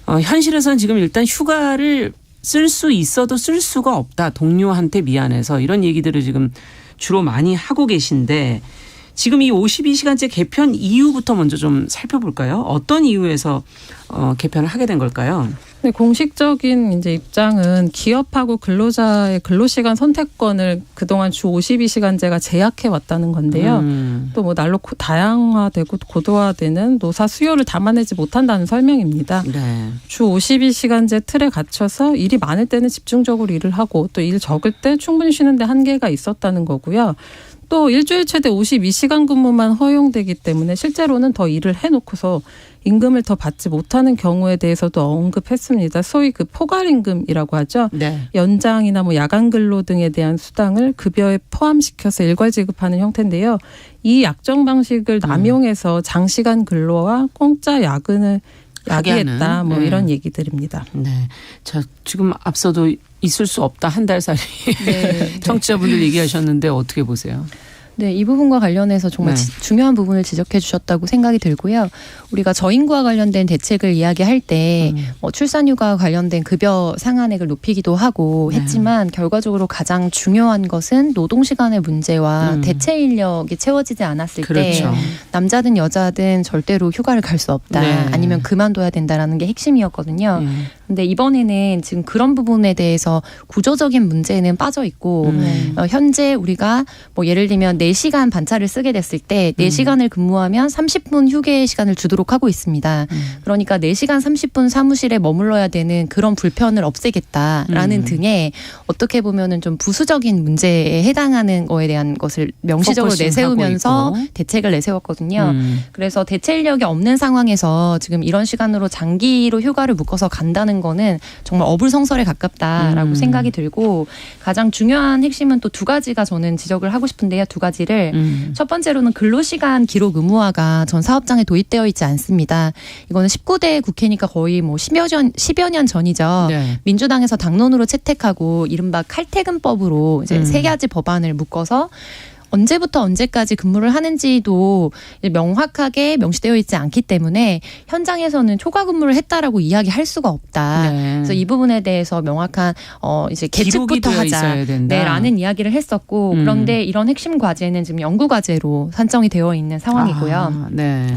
S3: 현실에서는 지금 일단 휴가를 쓸 수 있어도 쓸 수가 없다. 동료한테 미안해서 이런 얘기들을 지금 주로 많이 하고 계신데 지금 이 52시간제 개편 이유부터 먼저 좀 살펴볼까요? 어떤 이유에서 개편을 하게 된 걸까요?
S6: 네, 공식적인 이제 입장은 기업하고 근로자의 근로시간 선택권을 그동안 주 52시간제가 제약해 왔다는 건데요. 또 뭐 날로 다양화되고 고도화되는 노사 수요를 담아내지 못한다는 설명입니다.
S3: 네.
S6: 주 52시간제 틀에 갇혀서 일이 많을 때는 집중적으로 일을 하고 또 일 적을 때 충분히 쉬는데 한계가 있었다는 거고요. 또 일주일 최대 52시간 근무만 허용되기 때문에 실제로는 더 일을 해놓고서 임금을 더 받지 못하는 경우에 대해서도 언급했습니다. 소위 그 포괄임금이라고 하죠.
S3: 네.
S6: 연장이나 뭐 야간 근로 등에 대한 수당을 급여에 포함시켜서 일괄 지급하는 형태인데요. 이 약정 방식을 남용해서 장시간 근로와 공짜 야근을 야기했다. 뭐 이런 얘기들입니다.
S3: 네. 자, 지금 앞서도 있을 수 없다. 한 달 살이.
S2: 네.
S3: 청취자분들 얘기하셨는데 어떻게 보세요?
S2: 네, 이 부분과 관련해서 정말 중요한 부분을 지적해 주셨다고 생각이 들고요. 우리가 저임금과 관련된 대책을 이야기할 때 출산휴가 관련된 급여 상한액을 높이기도 하고 했지만 결과적으로 가장 중요한 것은 노동시간의 문제와 대체 인력이 채워지지 않았을 때 남자든 여자든 절대로 휴가를 갈 수 없다. 아니면 그만둬야 된다라는 게 핵심이었거든요. 근데 이번에는 지금 그런 부분에 대해서 구조적인 문제는 빠져 있고 현재 우리가 뭐 예를 들면 4시간 반차를 쓰게 됐을 때 4시간을 근무하면 30분 휴게 시간을 주도록 하고 있습니다. 그러니까 4시간 30분 사무실에 머물러야 되는 그런 불편을 없애겠다라는 등의 어떻게 보면은 좀 부수적인 문제에 해당하는 거에 대한 것을 명시적으로 내세우면서 대책을 내세웠거든요. 그래서 대체 인력이 없는 상황에서 지금 이런 시간으로 장기로 휴가를 묶어서 간다는 거는 정말 어불성설에 가깝다라고 생각이 들고 가장 중요한 핵심은 또 두 가지가 저는 지적을 하고 싶은데요. 두 가지를 첫 번째로는 근로시간 기록 의무화가 전 사업장에 도입되어 있지 않습니다. 이거는 19대 국회니까 거의 뭐 10여 년 전이죠.
S3: 네.
S2: 민주당에서 당론으로 채택하고 이른바 칼퇴근법으로 이제 세 가지 법안을 묶어서 언제부터 언제까지 근무를 하는지도 명확하게 명시되어 있지 않기 때문에 현장에서는 초과 근무를 했다라고 이야기할 수가 없다. 그래서 이 부분에 대해서 명확한 이제 계측부터 하자라는 이야기를 했었고 그런데 이런 핵심 과제는 지금 연구 과제로 산정이 되어 있는 상황이고요.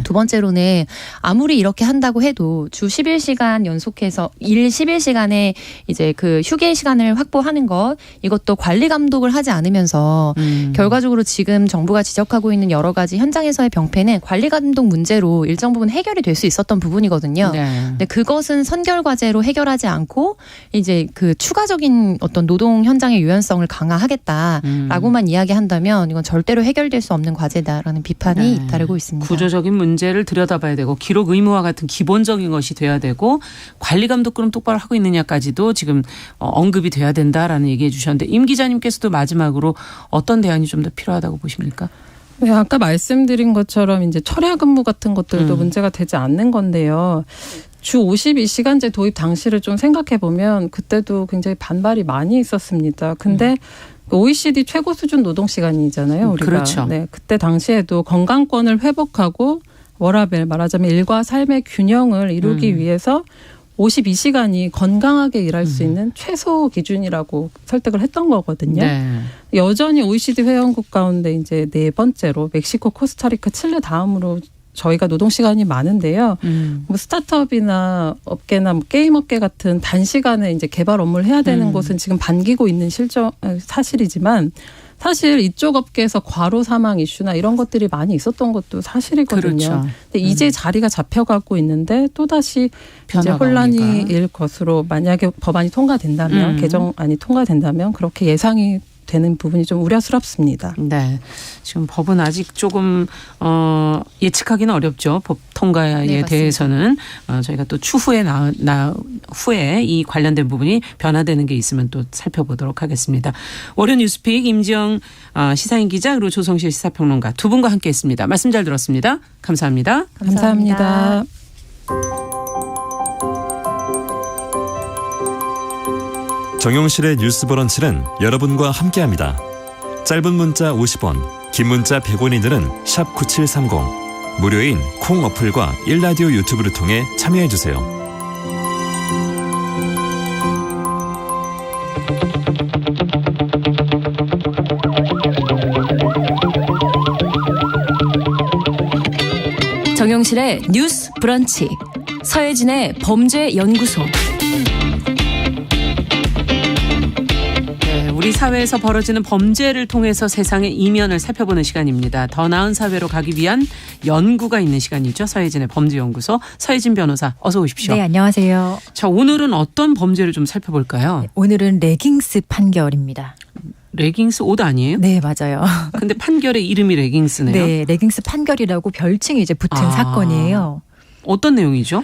S2: 두 번째로는 아무리 이렇게 한다고 해도 주 11시간 연속해서 일 11시간에 이제 그 휴게 시간을 확보하는 것 이것도 관리 감독을 하지 않으면서 결과적으로 지금 정부가 지적하고 있는 여러 가지 현장에서의 병폐는 관리 감독 문제로 일정 부분 해결이 될 수 있었던 부분이거든요. 근데 그것은 선결 과제로 해결하지 않고 이제 그 추가적인 어떤 노동 현장의 유연성을 강화하겠다라고만 이야기한다면 이건 절대로 해결될 수 없는 과제다라는 비판이 잇따르고 있습니다.
S3: 구조적인 문제를 들여다봐야 되고 기록 의무화 같은 기본적인 것이 돼야 되고 관리 감독 그럼 똑바로 하고 있느냐까지도 지금 언급이 돼야 된다라는 얘기해 주셨는데 임 기자님께서도 마지막으로 어떤 대안이 좀 더 필요하다고 보십니까?
S6: 네, 아까 말씀드린 것처럼 이제 철야 근무 같은 것들도 문제가 되지 않는 건데요. 주 52시간제 도입 당시를 좀 생각해 보면 그때도 굉장히 반발이 많이 있었습니다. 근데 OECD 최고 수준 노동 시간이잖아요, 우리가.
S3: 그렇죠.
S6: 네, 그때 당시에도 건강권을 회복하고 워라밸 말하자면 일과 삶의 균형을 이루기 위해서 52시간이 건강하게 일할 수 있는 최소 기준이라고 설득을 했던 거거든요.
S3: 네.
S6: 여전히 OECD 회원국 가운데 이제 4번째로 멕시코, 코스타리카, 칠레 다음으로 저희가 노동 시간이 많은데요. 뭐 스타트업이나 업계나 뭐 게임 업계 같은 단시간에 이제 개발 업무를 해야 되는 곳은 지금 반기고 있는 사실이지만 사실 이쪽 업계에서 과로 사망 이슈나 이런 것들이 많이 있었던 것도 사실이거든요.
S3: 그렇죠.
S6: 근데 이제 자리가 잡혀가고 있는데 또다시 이제 혼란이
S3: 오니까.
S6: 일 것으로 만약에 법안이 통과된다면 개정안이 통과된다면 그렇게 예상이 되는 부분이 좀 우려스럽습니다.
S3: 네. 지금 법은 아직 조금 예측하기는 어렵죠. 법 통과에
S2: 네,
S3: 대해서는 저희가 또 추후에 후에 이 관련된 부분이 변화되는 게 있으면 또 살펴보도록 하겠습니다. 월요 뉴스픽 임지영 시사인 기자 그리고 조성실 시사평론가 두 분과 함께했습니다. 말씀 잘 들었습니다. 감사합니다.
S6: 감사합니다.
S7: 정용실의 뉴스 브런치는 여러분과 함께합니다. 짧은 문자 50원, 긴 문자 100원이들은 샵 9730, 무료인 콩 어플과 일라디오 유튜브를 통해 참여해주세요.
S8: 정용실의 뉴스 브런치 서혜진의 범죄연구소.
S3: 우리 사회에서 벌어지는 범죄를 통해서 세상의 이면을 살펴보는 시간입니다. 더 나은 사회로 가기 위한 연구가 있는 시간이죠. 서혜진의 범죄연구소 서혜진 변호사 어서 오십시오.
S9: 네, 안녕하세요.
S3: 자, 오늘은 어떤 범죄를 좀 살펴볼까요?
S9: 오늘은 레깅스 판결입니다.
S3: 레깅스 옷 아니에요?
S9: 네, 맞아요.
S3: 근데 판결의 이름이 레깅스네요.
S9: 네, 레깅스 판결이라고 별칭이 이제 붙은 사건이에요.
S3: 어떤 내용이죠?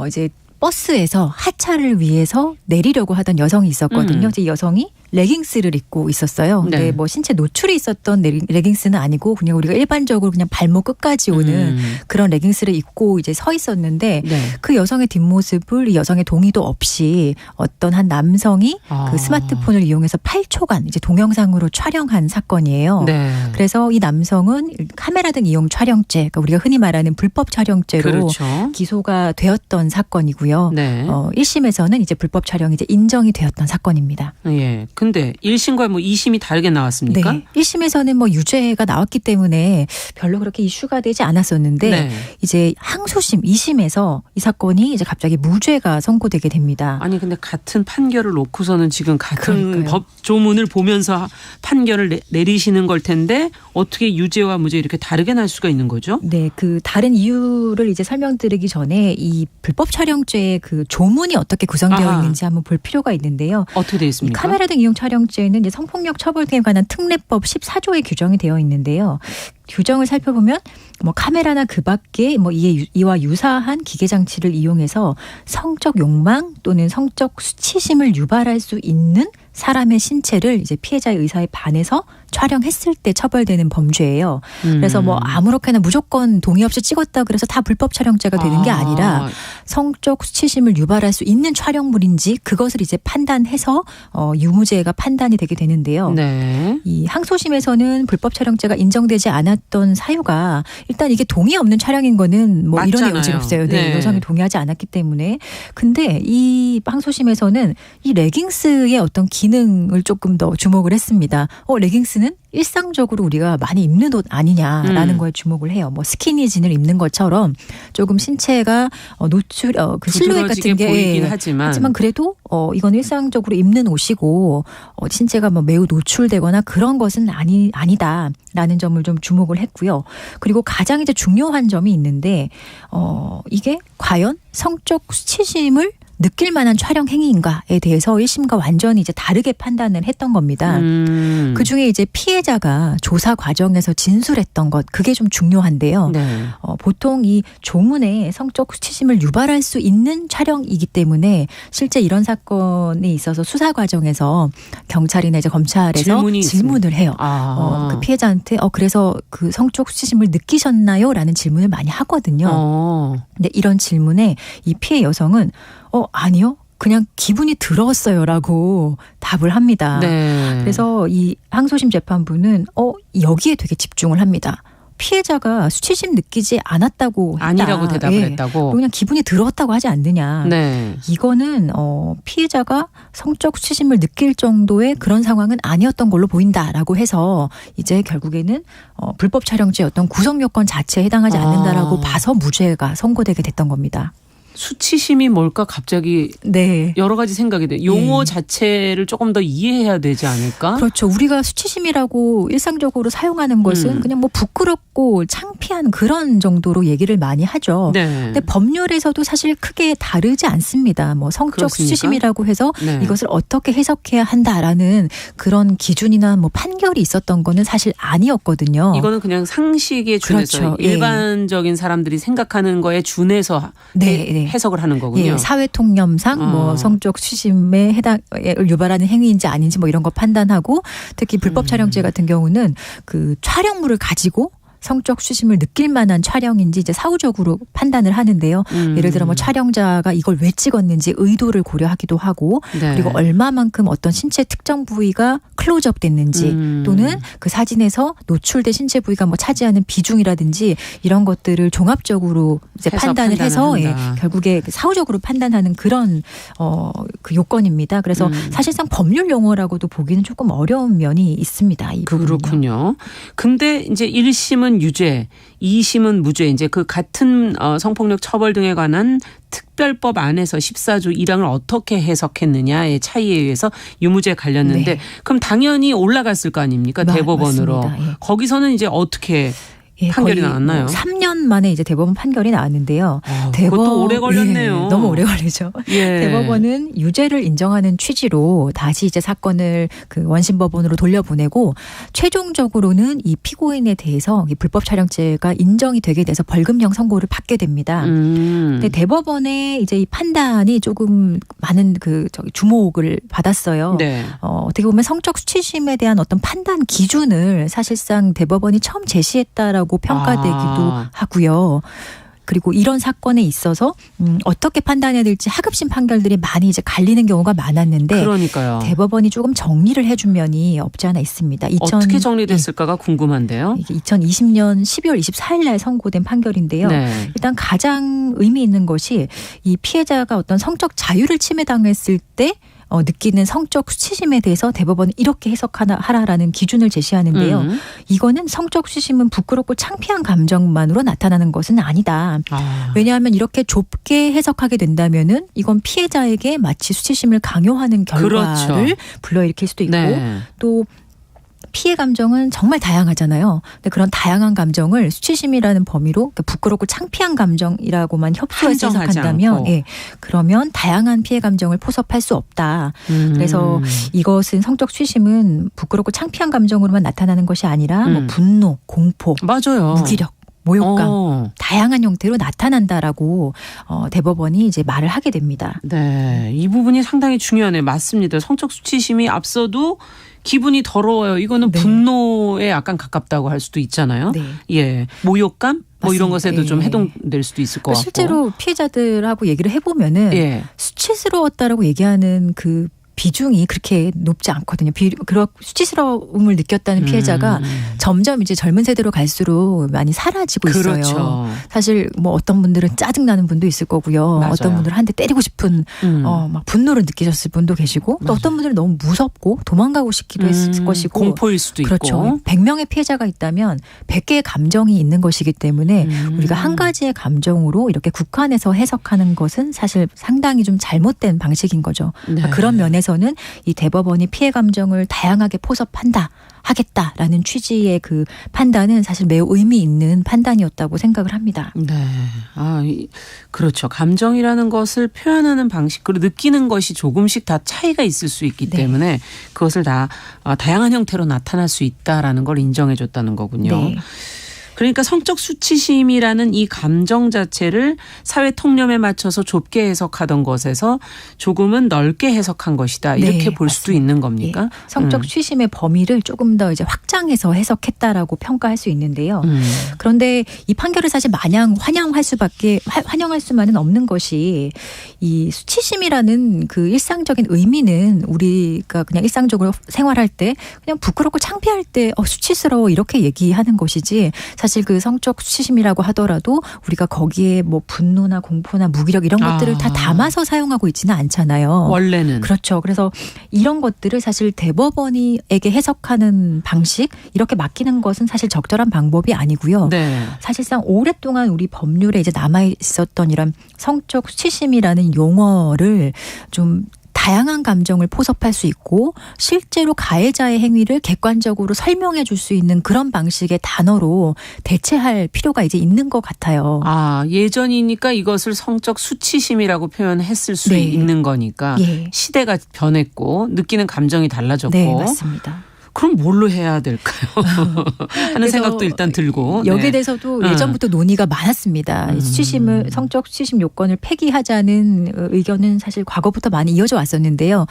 S9: 이제 버스에서 하차를 위해서 내리려고 하던 여성이 있었거든요. 이제 여성이 레깅스를 입고 있었어요. 근데
S3: 네.
S9: 뭐 신체 노출이 있었던 레깅스는 아니고 그냥 우리가 일반적으로 그냥 발목 끝까지 오는 그런 레깅스를 입고 이제 서 있었는데
S3: 네.
S9: 그 여성의 뒷모습을 이 여성의 동의도 없이 어떤 한 남성이 그 스마트폰을 이용해서 8초간 이제 동영상으로 촬영한 사건이에요.
S3: 네.
S9: 그래서 이 남성은 카메라 등 이용 촬영죄, 그러니까 우리가 흔히 말하는 불법 촬영죄로
S3: 그렇죠.
S9: 기소가 되었던 사건이고요.
S3: 네.
S9: 1심에서는 이제 불법 촬영이 이제 인정이 되었던 사건입니다.
S3: 예. 근데 1심과 뭐 2심이 다르게 나왔습니까?
S9: 네. 1심에서는 뭐 유죄가 나왔기 때문에 별로 그렇게 이슈가 되지 않았었는데
S3: 네.
S9: 이제 항소심 2심에서 이 사건이 이제 갑자기 무죄가 선고되게 됩니다.
S3: 아니 근데 같은 판결을 놓고서는 지금 같은
S9: 그러니까요.
S3: 법조문을 보면서 판결을 내리시는 걸 텐데 어떻게 유죄와 무죄 이렇게 다르게 날 수가 있는 거죠?
S9: 네, 그 다른 이유를 이제 설명드리기 전에 이 불법 촬영죄의 그 조문이 어떻게 구성되어 있는지 한번 볼 필요가 있는데요.
S3: 어떻게 되어 있습니까?
S9: 카메라 등 이용 촬영죄는 이제 성폭력 처벌 등에 관한 특례법 14조에 규정이 되어 있는데요. 규정을 살펴보면 뭐 카메라나 그 밖에 뭐 이와 유사한 기계 장치를 이용해서 성적 욕망 또는 성적 수치심을 유발할 수 있는 사람의 신체를 이제 피해자의 의사에 반해서 촬영했을 때 처벌되는 범죄예요. 그래서 뭐 아무렇게나 무조건 동의 없이 찍었다 그래서 다 불법 촬영죄가 되는 게 아니라 성적 수치심을 유발할 수 있는 촬영물인지 그것을 이제 판단해서 유무죄가 판단이 되게 되는데요.
S3: 네.
S9: 이 항소심에서는 불법 촬영죄가 인정되지 않았던 사유가 일단 이게 동의 없는 촬영인 거는 뭐 이론의
S3: 맞잖아요.
S9: 여지가 없어요. 네,
S3: 네.
S9: 여성이 동의하지 않았기 때문에. 근데 이 항소심에서는 이 레깅스의 어떤 기능을 조금 더 주목을 했습니다. 레깅스는 일상적으로 우리가 많이 입는 옷 아니냐라는 거에 주목을 해요. 뭐 스키니진을 입는 것처럼 조금 신체가 노출, 그 실루엣 같은 게
S3: 보이긴 하지만
S9: 그래도 이건 일상적으로 입는 옷이고 신체가 뭐 매우 노출되거나 그런 것은 아니다라는 점을 좀 주목을 했고요. 그리고 가장 이제 중요한 점이 있는데 이게 과연 성적 수치심을 느낄 만한 촬영 행위인가에 대해서 1심과 완전히 이제 다르게 판단을 했던 겁니다. 그중에 이제 피해자가 조사 과정에서 진술했던 것, 그게 좀 중요한데요.
S3: 네.
S9: 보통 이 조문에 성적 수치심을 유발할 수 있는 촬영이기 때문에 실제 이런 사건에 있어서 수사 과정에서 경찰이나 이제 검찰에서 질문을 해요. 그 피해자한테 그래서 그 성적 수치심을 느끼셨나요? 라는 질문을 많이 하거든요. 근데 이런 질문에 이 피해 여성은 아니요. 그냥 기분이 들었어요라고 답을 합니다.
S3: 네.
S9: 그래서 이 항소심 재판부는 여기에 되게 집중을 합니다. 피해자가 수치심 느끼지 않았다고 했다.
S3: 아니라고 대답을 했다고.
S9: 그냥 기분이 더러웠다고 하지 않느냐.
S3: 네.
S9: 이거는 피해자가 성적 수치심을 느낄 정도의 그런 상황은 아니었던 걸로 보인다라고 해서 이제 결국에는 불법 촬영죄 어떤 구성 요건 자체에 해당하지 않는다라고 봐서 무죄가 선고되게 됐던 겁니다.
S3: 수치심이 뭘까 갑자기
S9: 네.
S3: 여러 가지 생각이 돼. 용어 자체를 조금 더 이해해야 되지 않을까?
S9: 그렇죠. 우리가 수치심이라고 일상적으로 사용하는 것은 그냥 뭐 부끄럽고 창피한 그런 정도로 얘기를 많이 하죠.
S3: 네.
S9: 근데 법률에서도 사실 크게 다르지 않습니다. 뭐 성적
S3: 그렇습니까?
S9: 수치심이라고 해서
S3: 네.
S9: 이것을 어떻게 해석해야 한다라는 그런 기준이나 뭐 판결이 있었던 거는 사실 아니었거든요.
S3: 이거는 그냥 상식에 준해서
S9: 그렇죠.
S3: 일반적인 사람들이 생각하는 거에 준해서
S9: 네.
S3: 해석을 하는 거군요.
S9: 예, 사회 통념상 뭐 성적 수치심에 해당을 유발하는 행위인지 아닌지 뭐 이런 거 판단하고 특히 불법 촬영죄 같은 경우는 그 촬영물을 가지고 성적 수치심을 느낄 만한 촬영인지 이제 사후적으로 판단을 하는데요. 예를 들어 뭐 촬영자가 이걸 왜 찍었는지 의도를 고려하기도 하고
S3: 네.
S9: 그리고 얼마만큼 어떤 신체 특정 부위가 클로즈업 됐는지 또는 그 사진에서 노출된 신체 부위가 뭐 차지하는 비중이라든지 이런 것들을 종합적으로 이제 판단을 해서 결국에 사후적으로 판단하는 그런 그 요건입니다. 그래서 사실상 법률 용어라고도 보기는 조금 어려운 면이 있습니다. 이
S3: 그렇군요. 근데 이제 1심은 유죄, 2심은 무죄. 이제 그 같은 성폭력 처벌 등에 관한 특별법 안에서 14조 1항을 어떻게 해석했느냐의 차이에 의해서 유무죄 갈렸는데
S9: 네.
S3: 그럼 당연히 올라갔을 거 아닙니까? 대법원으로.
S9: 맞습니다. 예.
S3: 거기서는 이제 어떻게 판결이 나왔나요?
S9: 3년 만에 이제 대법원 판결이 나왔는데요.
S3: 그것도 오래 걸렸네요.
S9: 예, 너무 오래 걸리죠.
S3: 예.
S9: 대법원은 유죄를 인정하는 취지로 다시 이제 사건을 그 원심법원으로 돌려보내고 최종적으로는 이 피고인에 대해서 이 불법 촬영죄가 인정이 되게 돼서 벌금형 선고를 받게 됩니다. 근데 대법원의 이제 이 판단이 조금 많은 그 주목을 받았어요.
S3: 네.
S9: 어떻게 보면 성적 수치심에 대한 어떤 판단 기준을 사실상 대법원이 처음 제시했다라고 평가되기도 하고요. 그리고 이런 사건에 있어서 어떻게 판단해야 될지 하급심 판결들이 많이 이제 갈리는 경우가 많았는데
S3: 그러니까요.
S9: 대법원이 조금 정리를 해준 면이 없지 않아 있습니다.
S3: 어떻게 정리됐을까가 궁금한데요.
S9: 이게 2020년 12월 24일 날 선고된 판결인데요.
S3: 네.
S9: 일단 가장 의미 있는 것이 이 피해자가 어떤 성적 자유를 침해당했을 때 느끼는 성적 수치심에 대해서 대법원은 이렇게 해석하라라는 기준을 제시하는데요. 이거는 성적 수치심은 부끄럽고 창피한 감정만으로 나타나는 것은 아니다. 왜냐하면 이렇게 좁게 해석하게 된다면은 이건 피해자에게 마치 수치심을 강요하는 결과를
S3: 그렇죠.
S9: 불러일으킬 수도 있고
S3: 네.
S9: 또 피해 감정은 정말 다양하잖아요. 근데 그런 다양한 감정을 수치심이라는 범위로 부끄럽고 창피한 감정이라고만 협소해서 해석한다면 그러면 다양한 피해 감정을 포섭할 수 없다. 그래서 이것은 성적 수치심은 부끄럽고 창피한 감정으로만 나타나는 것이 아니라 뭐 분노, 공포,
S3: 맞아요.
S9: 무기력, 모욕감 다양한 형태로 나타난다라고 대법원이 이제 말을 하게 됩니다.
S3: 네, 이 부분이 상당히 중요하네요. 맞습니다. 성적 수치심이 앞서도 기분이 더러워요. 이거는 분노에 약간 가깝다고 할 수도 있잖아요.
S9: 네.
S3: 예, 모욕감 뭐 이런 것에도 좀
S9: 예.
S3: 해당될 수도 있을 것 같고.
S9: 실제로 피해자들하고 얘기를 해보면은 수치스러웠다라고 얘기하는 그 비중이 그렇게 높지 않거든요. 그런 수치스러움을 느꼈다는 피해자가 점점 이제 젊은 세대로 갈수록 많이 사라지고
S3: 그렇죠.
S9: 있어요. 사실 뭐 어떤 분들은 짜증나는 분도 있을 거고요.
S3: 맞아요.
S9: 어떤 분들은 한 대 때리고 싶은 막 분노를 느끼셨을 분도 계시고 또 어떤 분들은 너무 무섭고 도망가고 싶기도 했을 것이고
S3: 공포일 수도
S9: 그렇죠.
S3: 있고.
S9: 100명의 피해자가 있다면 100개의 감정이 있는 것이기 때문에 우리가 한 가지의 감정으로 이렇게 국한해서 해석하는 것은 사실 상당히 좀 잘못된 방식인 거죠.
S3: 네.
S9: 그런 면에서는 이 대법원이 피해 감정을 다양하게 하겠다라는 취지의 그 판단은 사실 매우 의미 있는 판단이었다고 생각을 합니다.
S3: 네. 그렇죠. 감정이라는 것을 표현하는 방식 그리고 느끼는 것이 조금씩 다 차이가 있을 수 있기 때문에 그것을 다 다양한 형태로 나타날 수 있다라는 걸 인정해 줬다는 거군요.
S9: 네.
S3: 그러니까 성적 수치심이라는 이 감정 자체를 사회 통념에 맞춰서 좁게 해석하던 것에서 조금은 넓게 해석한 것이다. 이렇게 볼 수도 있는 겁니까?
S9: 예. 성적 수치심의 범위를 조금 더 이제 확장해서 해석했다라고 평가할 수 있는데요. 그런데 이 판결을 사실 마냥 환영할 수만은 없는 것이 이 수치심이라는 그 일상적인 의미는 우리가 그냥 일상적으로 생활할 때 그냥 부끄럽고 창피할 때 수치스러워 이렇게 얘기하는 것이지 사실 그 성적 수치심이라고 하더라도 우리가 거기에 뭐 분노나 공포나 무기력 이런 것들을 다 담아서 사용하고 있지는 않잖아요.
S3: 원래는.
S9: 그렇죠. 그래서 이런 것들을 사실 대법원에게 해석하는 방식 이렇게 맡기는 것은 사실 적절한 방법이 아니고요.
S3: 네.
S9: 사실상 오랫동안 우리 법률에 이제 남아 있었던 이런 성적 수치심이라는 용어를 좀 다양한 감정을 포섭할 수 있고 실제로 가해자의 행위를 객관적으로 설명해 줄 수 있는 그런 방식의 단어로 대체할 필요가 이제 있는 것 같아요.
S3: 예전이니까 이것을 성적 수치심이라고 표현했을 수
S9: 네.
S3: 있는 거니까
S9: 예.
S3: 시대가 변했고 느끼는 감정이 달라졌고
S9: 네, 맞습니다.
S3: 그럼 뭘로 해야 될까요? 하는 생각도 일단 들고.
S9: 여기에
S3: 네.
S9: 대해서도 예전부터 논의가 많았습니다. 수치심을 성적 수치심 요건을 폐기하자는 의견은 사실 과거부터 많이 이어져 왔었는데요.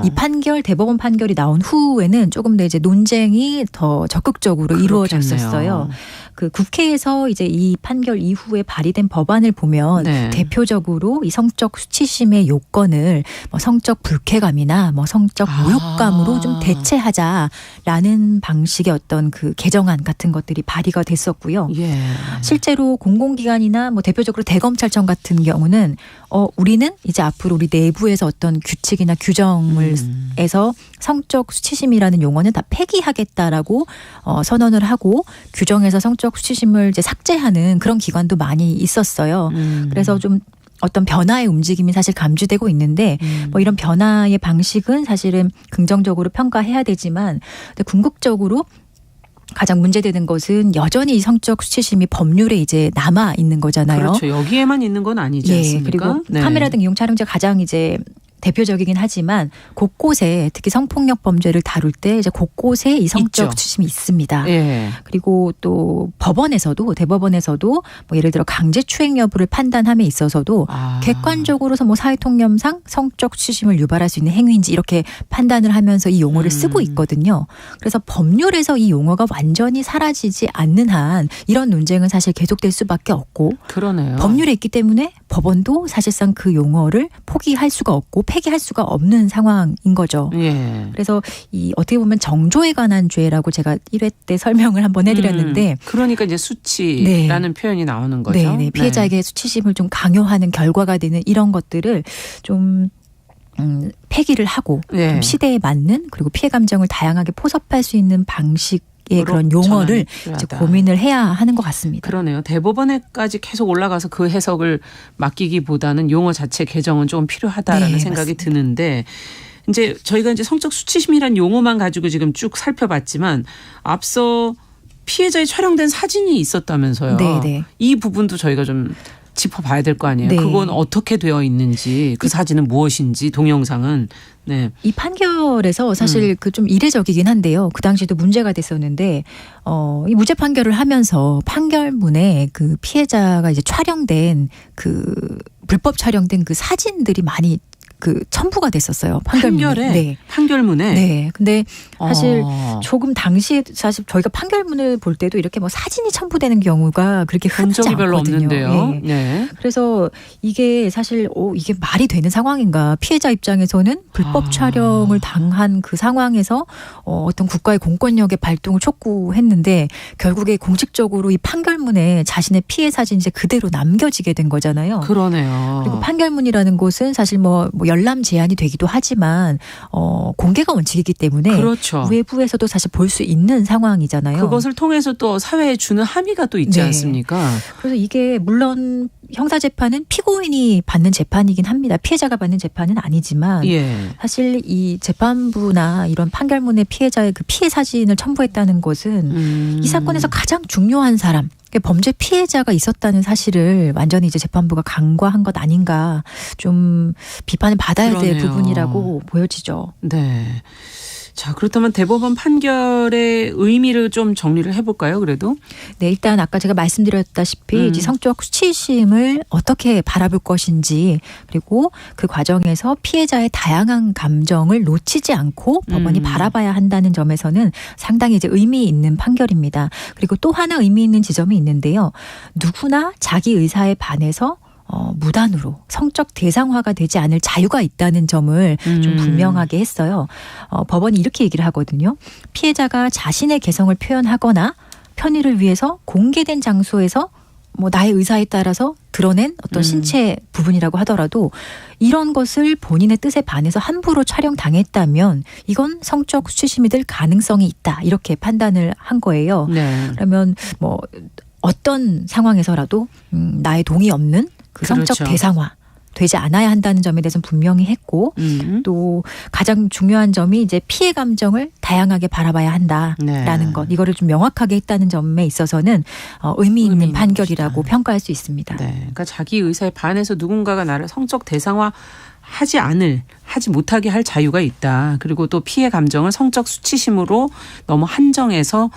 S9: 이 판결 대법원 판결이 나온 후에는 조금 더 이제 논쟁이 더 적극적으로 이루어졌었어요. 그 국회에서 이제 이 판결 이후에 발의된 법안을 보면
S3: 네.
S9: 대표적으로 이 성적 수치심의 요건을 뭐 성적 불쾌감이나 뭐 성적 모욕감으로 좀 대체하자라는 방식의 어떤 그 개정안 같은 것들이 발의가 됐었고요.
S3: 예.
S9: 실제로 공공기관이나 뭐 대표적으로 대검찰청 같은 경우는 우리는 이제 앞으로 우리 내부에서 어떤 규칙이나 규정을 해서 성적 수치심이라는 용어는 다 폐기하겠다라고 선언을 하고 규정에서 성적 수치심을 이제 삭제하는 그런 기관도 많이 있었어요. 그래서 좀 어떤 변화의 움직임이 사실 감지되고 있는데 뭐 이런 변화의 방식은 사실은 긍정적으로 평가해야 되지만 궁극적으로 가장 문제되는 것은 여전히 성적 수치심이 법률에 이제 남아 있는 거잖아요.
S3: 그렇죠. 여기에만 있는 건 아니지 않습니까?
S9: 그리고
S3: 네.
S9: 카메라 등 이용 촬영죄 가장 이제 대표적이긴 하지만 곳곳에 특히 성폭력 범죄를 다룰 때 이제 곳곳에 이 성적
S3: 있죠.
S9: 수치심이 있습니다.
S3: 예.
S9: 그리고 또 법원에서도 대법원에서도 뭐 예를 들어 강제추행 여부를 판단함에 있어서도 객관적으로서 뭐 사회통념상 성적 수치심을 유발할 수 있는 행위인지 이렇게 판단을 하면서 이 용어를 쓰고 있거든요. 그래서 법률에서 이 용어가 완전히 사라지지 않는 한 이런 논쟁은 사실 계속될 수밖에 없고
S3: 그러네요.
S9: 법률에 있기 때문에 법원도 사실상 그 용어를 포기할 수가 없고 폐기할 수가 없는 상황인 거죠.
S3: 예.
S9: 그래서 이 어떻게 보면 정조에 관한 죄라고 제가 1회 때 설명을 한번 해드렸는데
S3: 그러니까 이제 수치라는 표현이 나오는 거죠.
S9: 네, 피해자에게 수치심을 좀 강요하는 결과가 되는 이런 것들을 좀 폐기를 하고 좀 시대에 맞는 그리고 피해 감정을 다양하게 포섭할 수 있는 방식의 그런 용어를 이제 고민을 해야 하는 것 같습니다.
S3: 그러네요. 대법원에까지 계속 올라가서 그 해석을 맡기기보다는 용어 자체 개정은 좀 필요하다라는 생각이
S9: 맞습니다.
S3: 드는데 이제 저희가 이제 성적 수치심이란 용어만 가지고 지금 쭉 살펴봤지만 앞서 피해자의 촬영된 사진이 있었다면서요.
S9: 네네.
S3: 이 부분도 저희가 좀 짚어봐야 될 거 아니에요.
S9: 네.
S3: 그건 어떻게 되어 있는지 그 사진은 무엇인지 동영상은. 네.
S9: 이 판결에서 사실 그 좀 이례적이긴 한데요. 그 당시에도 문제가 됐었는데 이 무죄 판결을 하면서 판결문에 그 피해자가 이제 촬영된 그 불법 촬영된 그 사진들이 많이 그 첨부가 됐었어요. 판결문에. 네.
S3: 판결문에.
S9: 네. 근데 사실 조금 당시에 사실 저희가 판결문을 볼 때도 이렇게 뭐 사진이 첨부되는 경우가 그렇게 흔하지
S3: 적이 별로
S9: 않거든요.
S3: 없는데요.
S9: 네.
S3: 네.
S9: 그래서 이게 사실 이게 말이 되는 상황인가? 피해자 입장에서는 불법 촬영을 당한 그 상황에서 어떤 국가의 공권력의 발동을 촉구했는데 결국에 공식적으로 이 판결문에 자신의 피해 사진이 이제 그대로 남겨지게 된 거잖아요.
S3: 그러네요.
S9: 그리고 판결문이라는 곳은 사실 뭐 열람 제한이 되기도 하지만 공개가 원칙이기 때문에
S3: 그렇죠.
S9: 외부에서도 사실 볼 수 있는 상황이잖아요.
S3: 그것을 통해서 또 사회에 주는 함의가 또 있지 않습니까?
S9: 그래서 이게 물론 형사재판은 피고인이 받는 재판이긴 합니다. 피해자가 받는 재판은 아니지만 사실 이 재판부나 이런 판결문에 피해자의 그 피해 사진을 첨부했다는 것은 이 사건에서 가장 중요한 사람 범죄 피해자가 있었다는 사실을 완전히 이제 재판부가 간과한 것 아닌가 좀 비판을 받아야 될 부분이라고 보여지죠.
S3: 네. 자, 그렇다면 대법원 판결의 의미를 좀 정리를 해볼까요, 그래도?
S9: 네, 일단 아까 제가 말씀드렸다시피 이제 성적 수치심을 어떻게 바라볼 것인지 그리고 그 과정에서 피해자의 다양한 감정을 놓치지 않고 법원이 바라봐야 한다는 점에서는 상당히 이제 의미 있는 판결입니다. 그리고 또 하나 의미 있는 지점이 있는데요. 누구나 자기 의사에 반해서 무단으로 성적 대상화가 되지 않을 자유가 있다는 점을 좀 분명하게 했어요. 법원이 이렇게 얘기를 하거든요. 피해자가 자신의 개성을 표현하거나 편의를 위해서 공개된 장소에서 뭐 나의 의사에 따라서 드러낸 어떤 신체 부분이라고 하더라도 이런 것을 본인의 뜻에 반해서 함부로 촬영당했다면 이건 성적 수치심이 될 가능성이 있다. 이렇게 판단을 한 거예요.
S3: 네.
S9: 그러면 뭐 어떤 상황에서라도 나의 동의 없는 그 성적
S3: 그렇죠.
S9: 대상화 되지 않아야 한다는 점에 대해서는 분명히 했고 또 가장 중요한 점이 이제 피해 감정을 다양하게 바라봐야 한다라는
S3: 네.
S9: 것. 이거를 좀 명확하게 했다는 점에 있어서는 의미 있는 판결이라고
S3: 것이다.
S9: 평가할 수 있습니다.
S3: 네. 그러니까 자기 의사에 반해서 누군가가 나를 성적 대상화 하지 못하게 할 자유가 있다. 그리고 또 피해 감정을 성적 수치심으로 너무 한정해서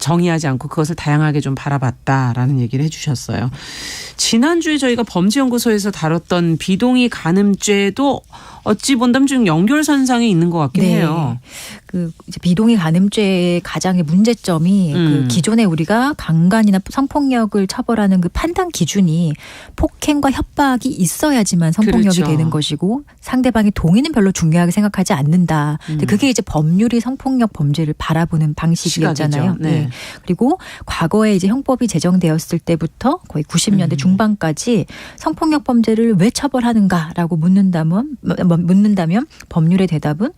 S3: 정의하지 않고 그것을 다양하게 좀 바라봤다라는 얘기를 해주셨어요. 지난주에 저희가 범죄연구소에서 다뤘던 비동의 간음죄도 어찌 본다면 좀 연결선상에 있는 것 같긴 해요.
S9: 그 이제 비동의 간음죄의 가장의 문제점이 그 기존에 우리가 강간이나 성폭력을 처벌하는 그 판단 기준이 폭행과 협박이 있어야지만 성폭력이
S3: 그렇죠.
S9: 되는 것이고 상대방의 동의는 별로 중요하게 생각하지 않는다. 근데 그게 이제 법률이 성폭력 범죄를 바라보는 방식이었잖아요.
S3: 시각이죠. 네.
S9: 네. 그리고 과거에 이제 형법이 제정되었을 때부터 거의 90년대 중반까지 성폭력 범죄를 왜 처벌하는가라고 묻는다면 법률의 대답은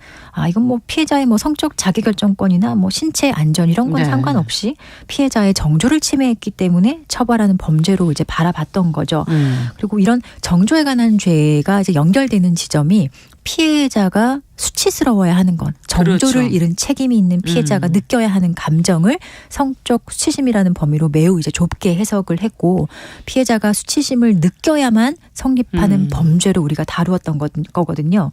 S9: 이건 뭐 피해자의 뭐 성적 자기결정권이나 뭐 신체 안전 이런 건
S3: 네.
S9: 상관없이 피해자의 정조를 침해했기 때문에 처벌하는 범죄로 이제 바라봤던 거죠. 그리고 이런 정조에 관한 죄가 이제 연결되는 지점이 피해자가 수치스러워야 하는 건 정조를
S3: 그렇죠.
S9: 잃은 책임이 있는 피해자가 느껴야 하는 감정을 성적 수치심이라는 범위로 매우 이제 좁게 해석을 했고 피해자가 수치심을 느껴야만 성립하는 범죄로 우리가 다루었던 거거든요.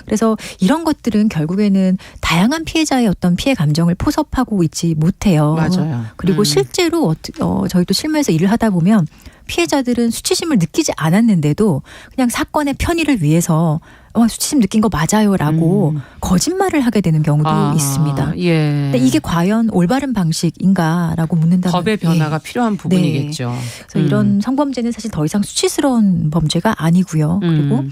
S9: 그래서 이런 것들은 결국에는 다양한 피해자의 어떤 피해 감정을 포섭하고 있지 못해요.
S3: 맞아요.
S9: 그리고 실제로 저희도 실무에서 일을 하다 보면 피해자들은 수치심을 느끼지 않았는데도 그냥 사건의 편의를 위해서 수치심 느낀 거 맞아요라고 거짓말을 하게 되는 경우도 있습니다.
S3: 예.
S9: 근데 이게 과연 올바른 방식인가라고 묻는다면
S3: 법의 변화가 필요한 부분이겠죠.
S9: 그래서 이런 성범죄는 사실 더 이상 수치스러운 범죄가 아니고요. 그리고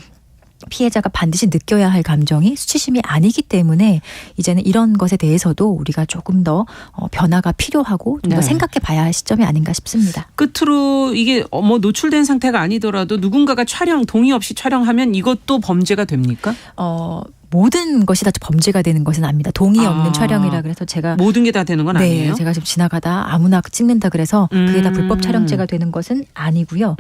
S9: 피해자가 반드시 느껴야 할 감정이 수치심이 아니기 때문에 이제는 이런 것에 대해서도 우리가 조금 더 변화가 필요하고 좀 더 생각해 봐야 할 시점이 아닌가 싶습니다.
S3: 끝으로 이게 뭐 노출된 상태가 아니더라도 누군가가 동의 없이 촬영하면 이것도 범죄가 됩니까?
S9: 모든 것이 다 범죄가 되는 것은 아닙니다. 동의 없는 촬영이라 그래서 제가
S3: 모든 게 다 되는 건 아니에요?
S9: 제가 지금 지나가다 아무나 찍는다 그래서 그게 다 불법 촬영죄가 되는 것은 아니고요.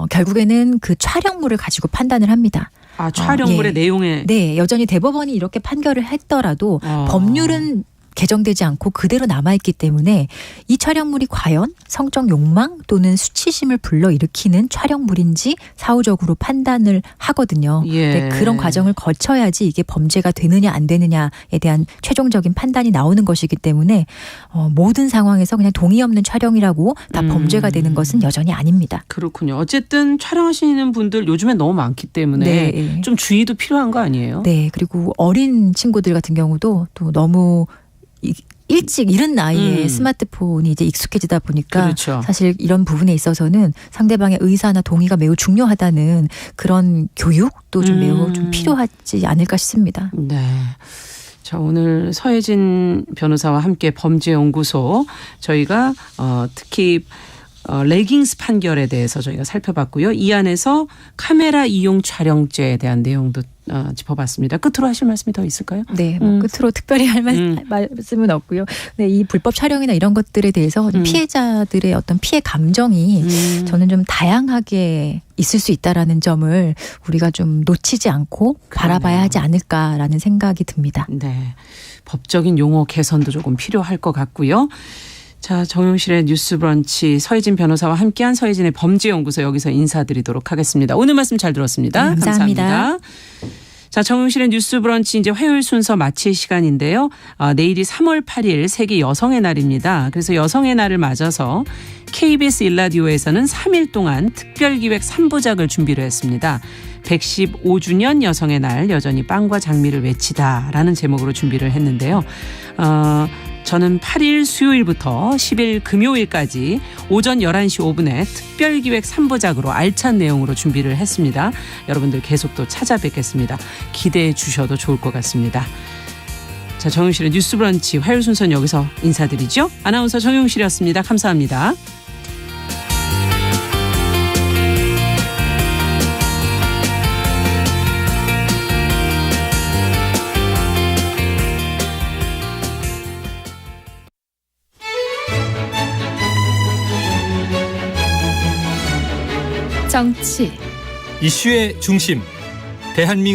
S9: 결국에는 그 촬영물을 가지고 판단을 합니다.
S3: 촬영물의 내용에.
S9: 네. 여전히 대법원이 이렇게 판결을 했더라도 법률은 개정되지 않고 그대로 남아있기 때문에 이 촬영물이 과연 성적 욕망 또는 수치심을 불러일으키는 촬영물인지 사후적으로 판단을 하거든요.
S3: 예.
S9: 그런 과정을 거쳐야지 이게 범죄가 되느냐 안 되느냐에 대한 최종적인 판단이 나오는 것이기 때문에 모든 상황에서 그냥 동의 없는 촬영이라고 다 범죄가 되는 것은 여전히 아닙니다.
S3: 그렇군요. 어쨌든 촬영하시는 분들 요즘에 너무 많기 때문에 좀 주의도 필요한 거 아니에요?
S9: 네. 그리고 어린 친구들 같은 경우도 또 너무 일찍 이른 나이에 스마트폰이 이제 익숙해지다 보니까
S3: 그렇죠.
S9: 사실 이런 부분에 있어서는 상대방의 의사나 동의가 매우 중요하다는 그런 교육도 좀 매우 좀 필요하지 않을까 싶습니다.
S3: 네. 자, 오늘 서혜진 변호사와 함께 범죄연구소 저희가 특히 레깅스 판결에 대해서 저희가 살펴봤고요. 이 안에서 카메라 이용 촬영죄에 대한 내용도 짚어봤습니다. 끝으로 하실 말씀이 더 있을까요?
S9: 네, 끝으로 특별히 할 말씀은 없고요. 네, 이 불법 촬영이나 이런 것들에 대해서 피해자들의 어떤 피해 감정이 저는 좀 다양하게 있을 수 있다라는 점을 우리가 좀 놓치지 않고 바라봐야 하지 않을까라는 생각이 듭니다.
S3: 네, 법적인 용어 개선도 조금 필요할 것 같고요. 자, 정용실의 뉴스 브런치 서혜진 변호사와 함께한 서혜진의 범죄연구소 여기서 인사드리도록 하겠습니다. 오늘 말씀 잘 들었습니다.
S9: 네, 감사합니다.
S3: 자, 정용실의 뉴스 브런치 이제 화요일 순서 마칠 시간인데요. 내일이 3월 8일 세계 여성의 날입니다. 그래서 여성의 날을 맞아서 KBS 일라디오에서는 3일 동안 특별기획 3부작을 준비를 했습니다. 115주년 여성의 날 여전히 빵과 장미를 외치다라는 제목으로 준비를 했는데요. 저는 8일 수요일부터 10일 금요일까지 오전 11시 5분에 특별기획 3부작으로 알찬 내용으로 준비를 했습니다. 여러분들 계속 또 찾아뵙겠습니다. 기대해 주셔도 좋을 것 같습니다. 자, 정용실의 뉴스 브런치 화요일 순서는 여기서 인사드리죠. 아나운서 정용실이었습니다. 감사합니다.
S8: 정치
S10: 이슈의 중심 대한민국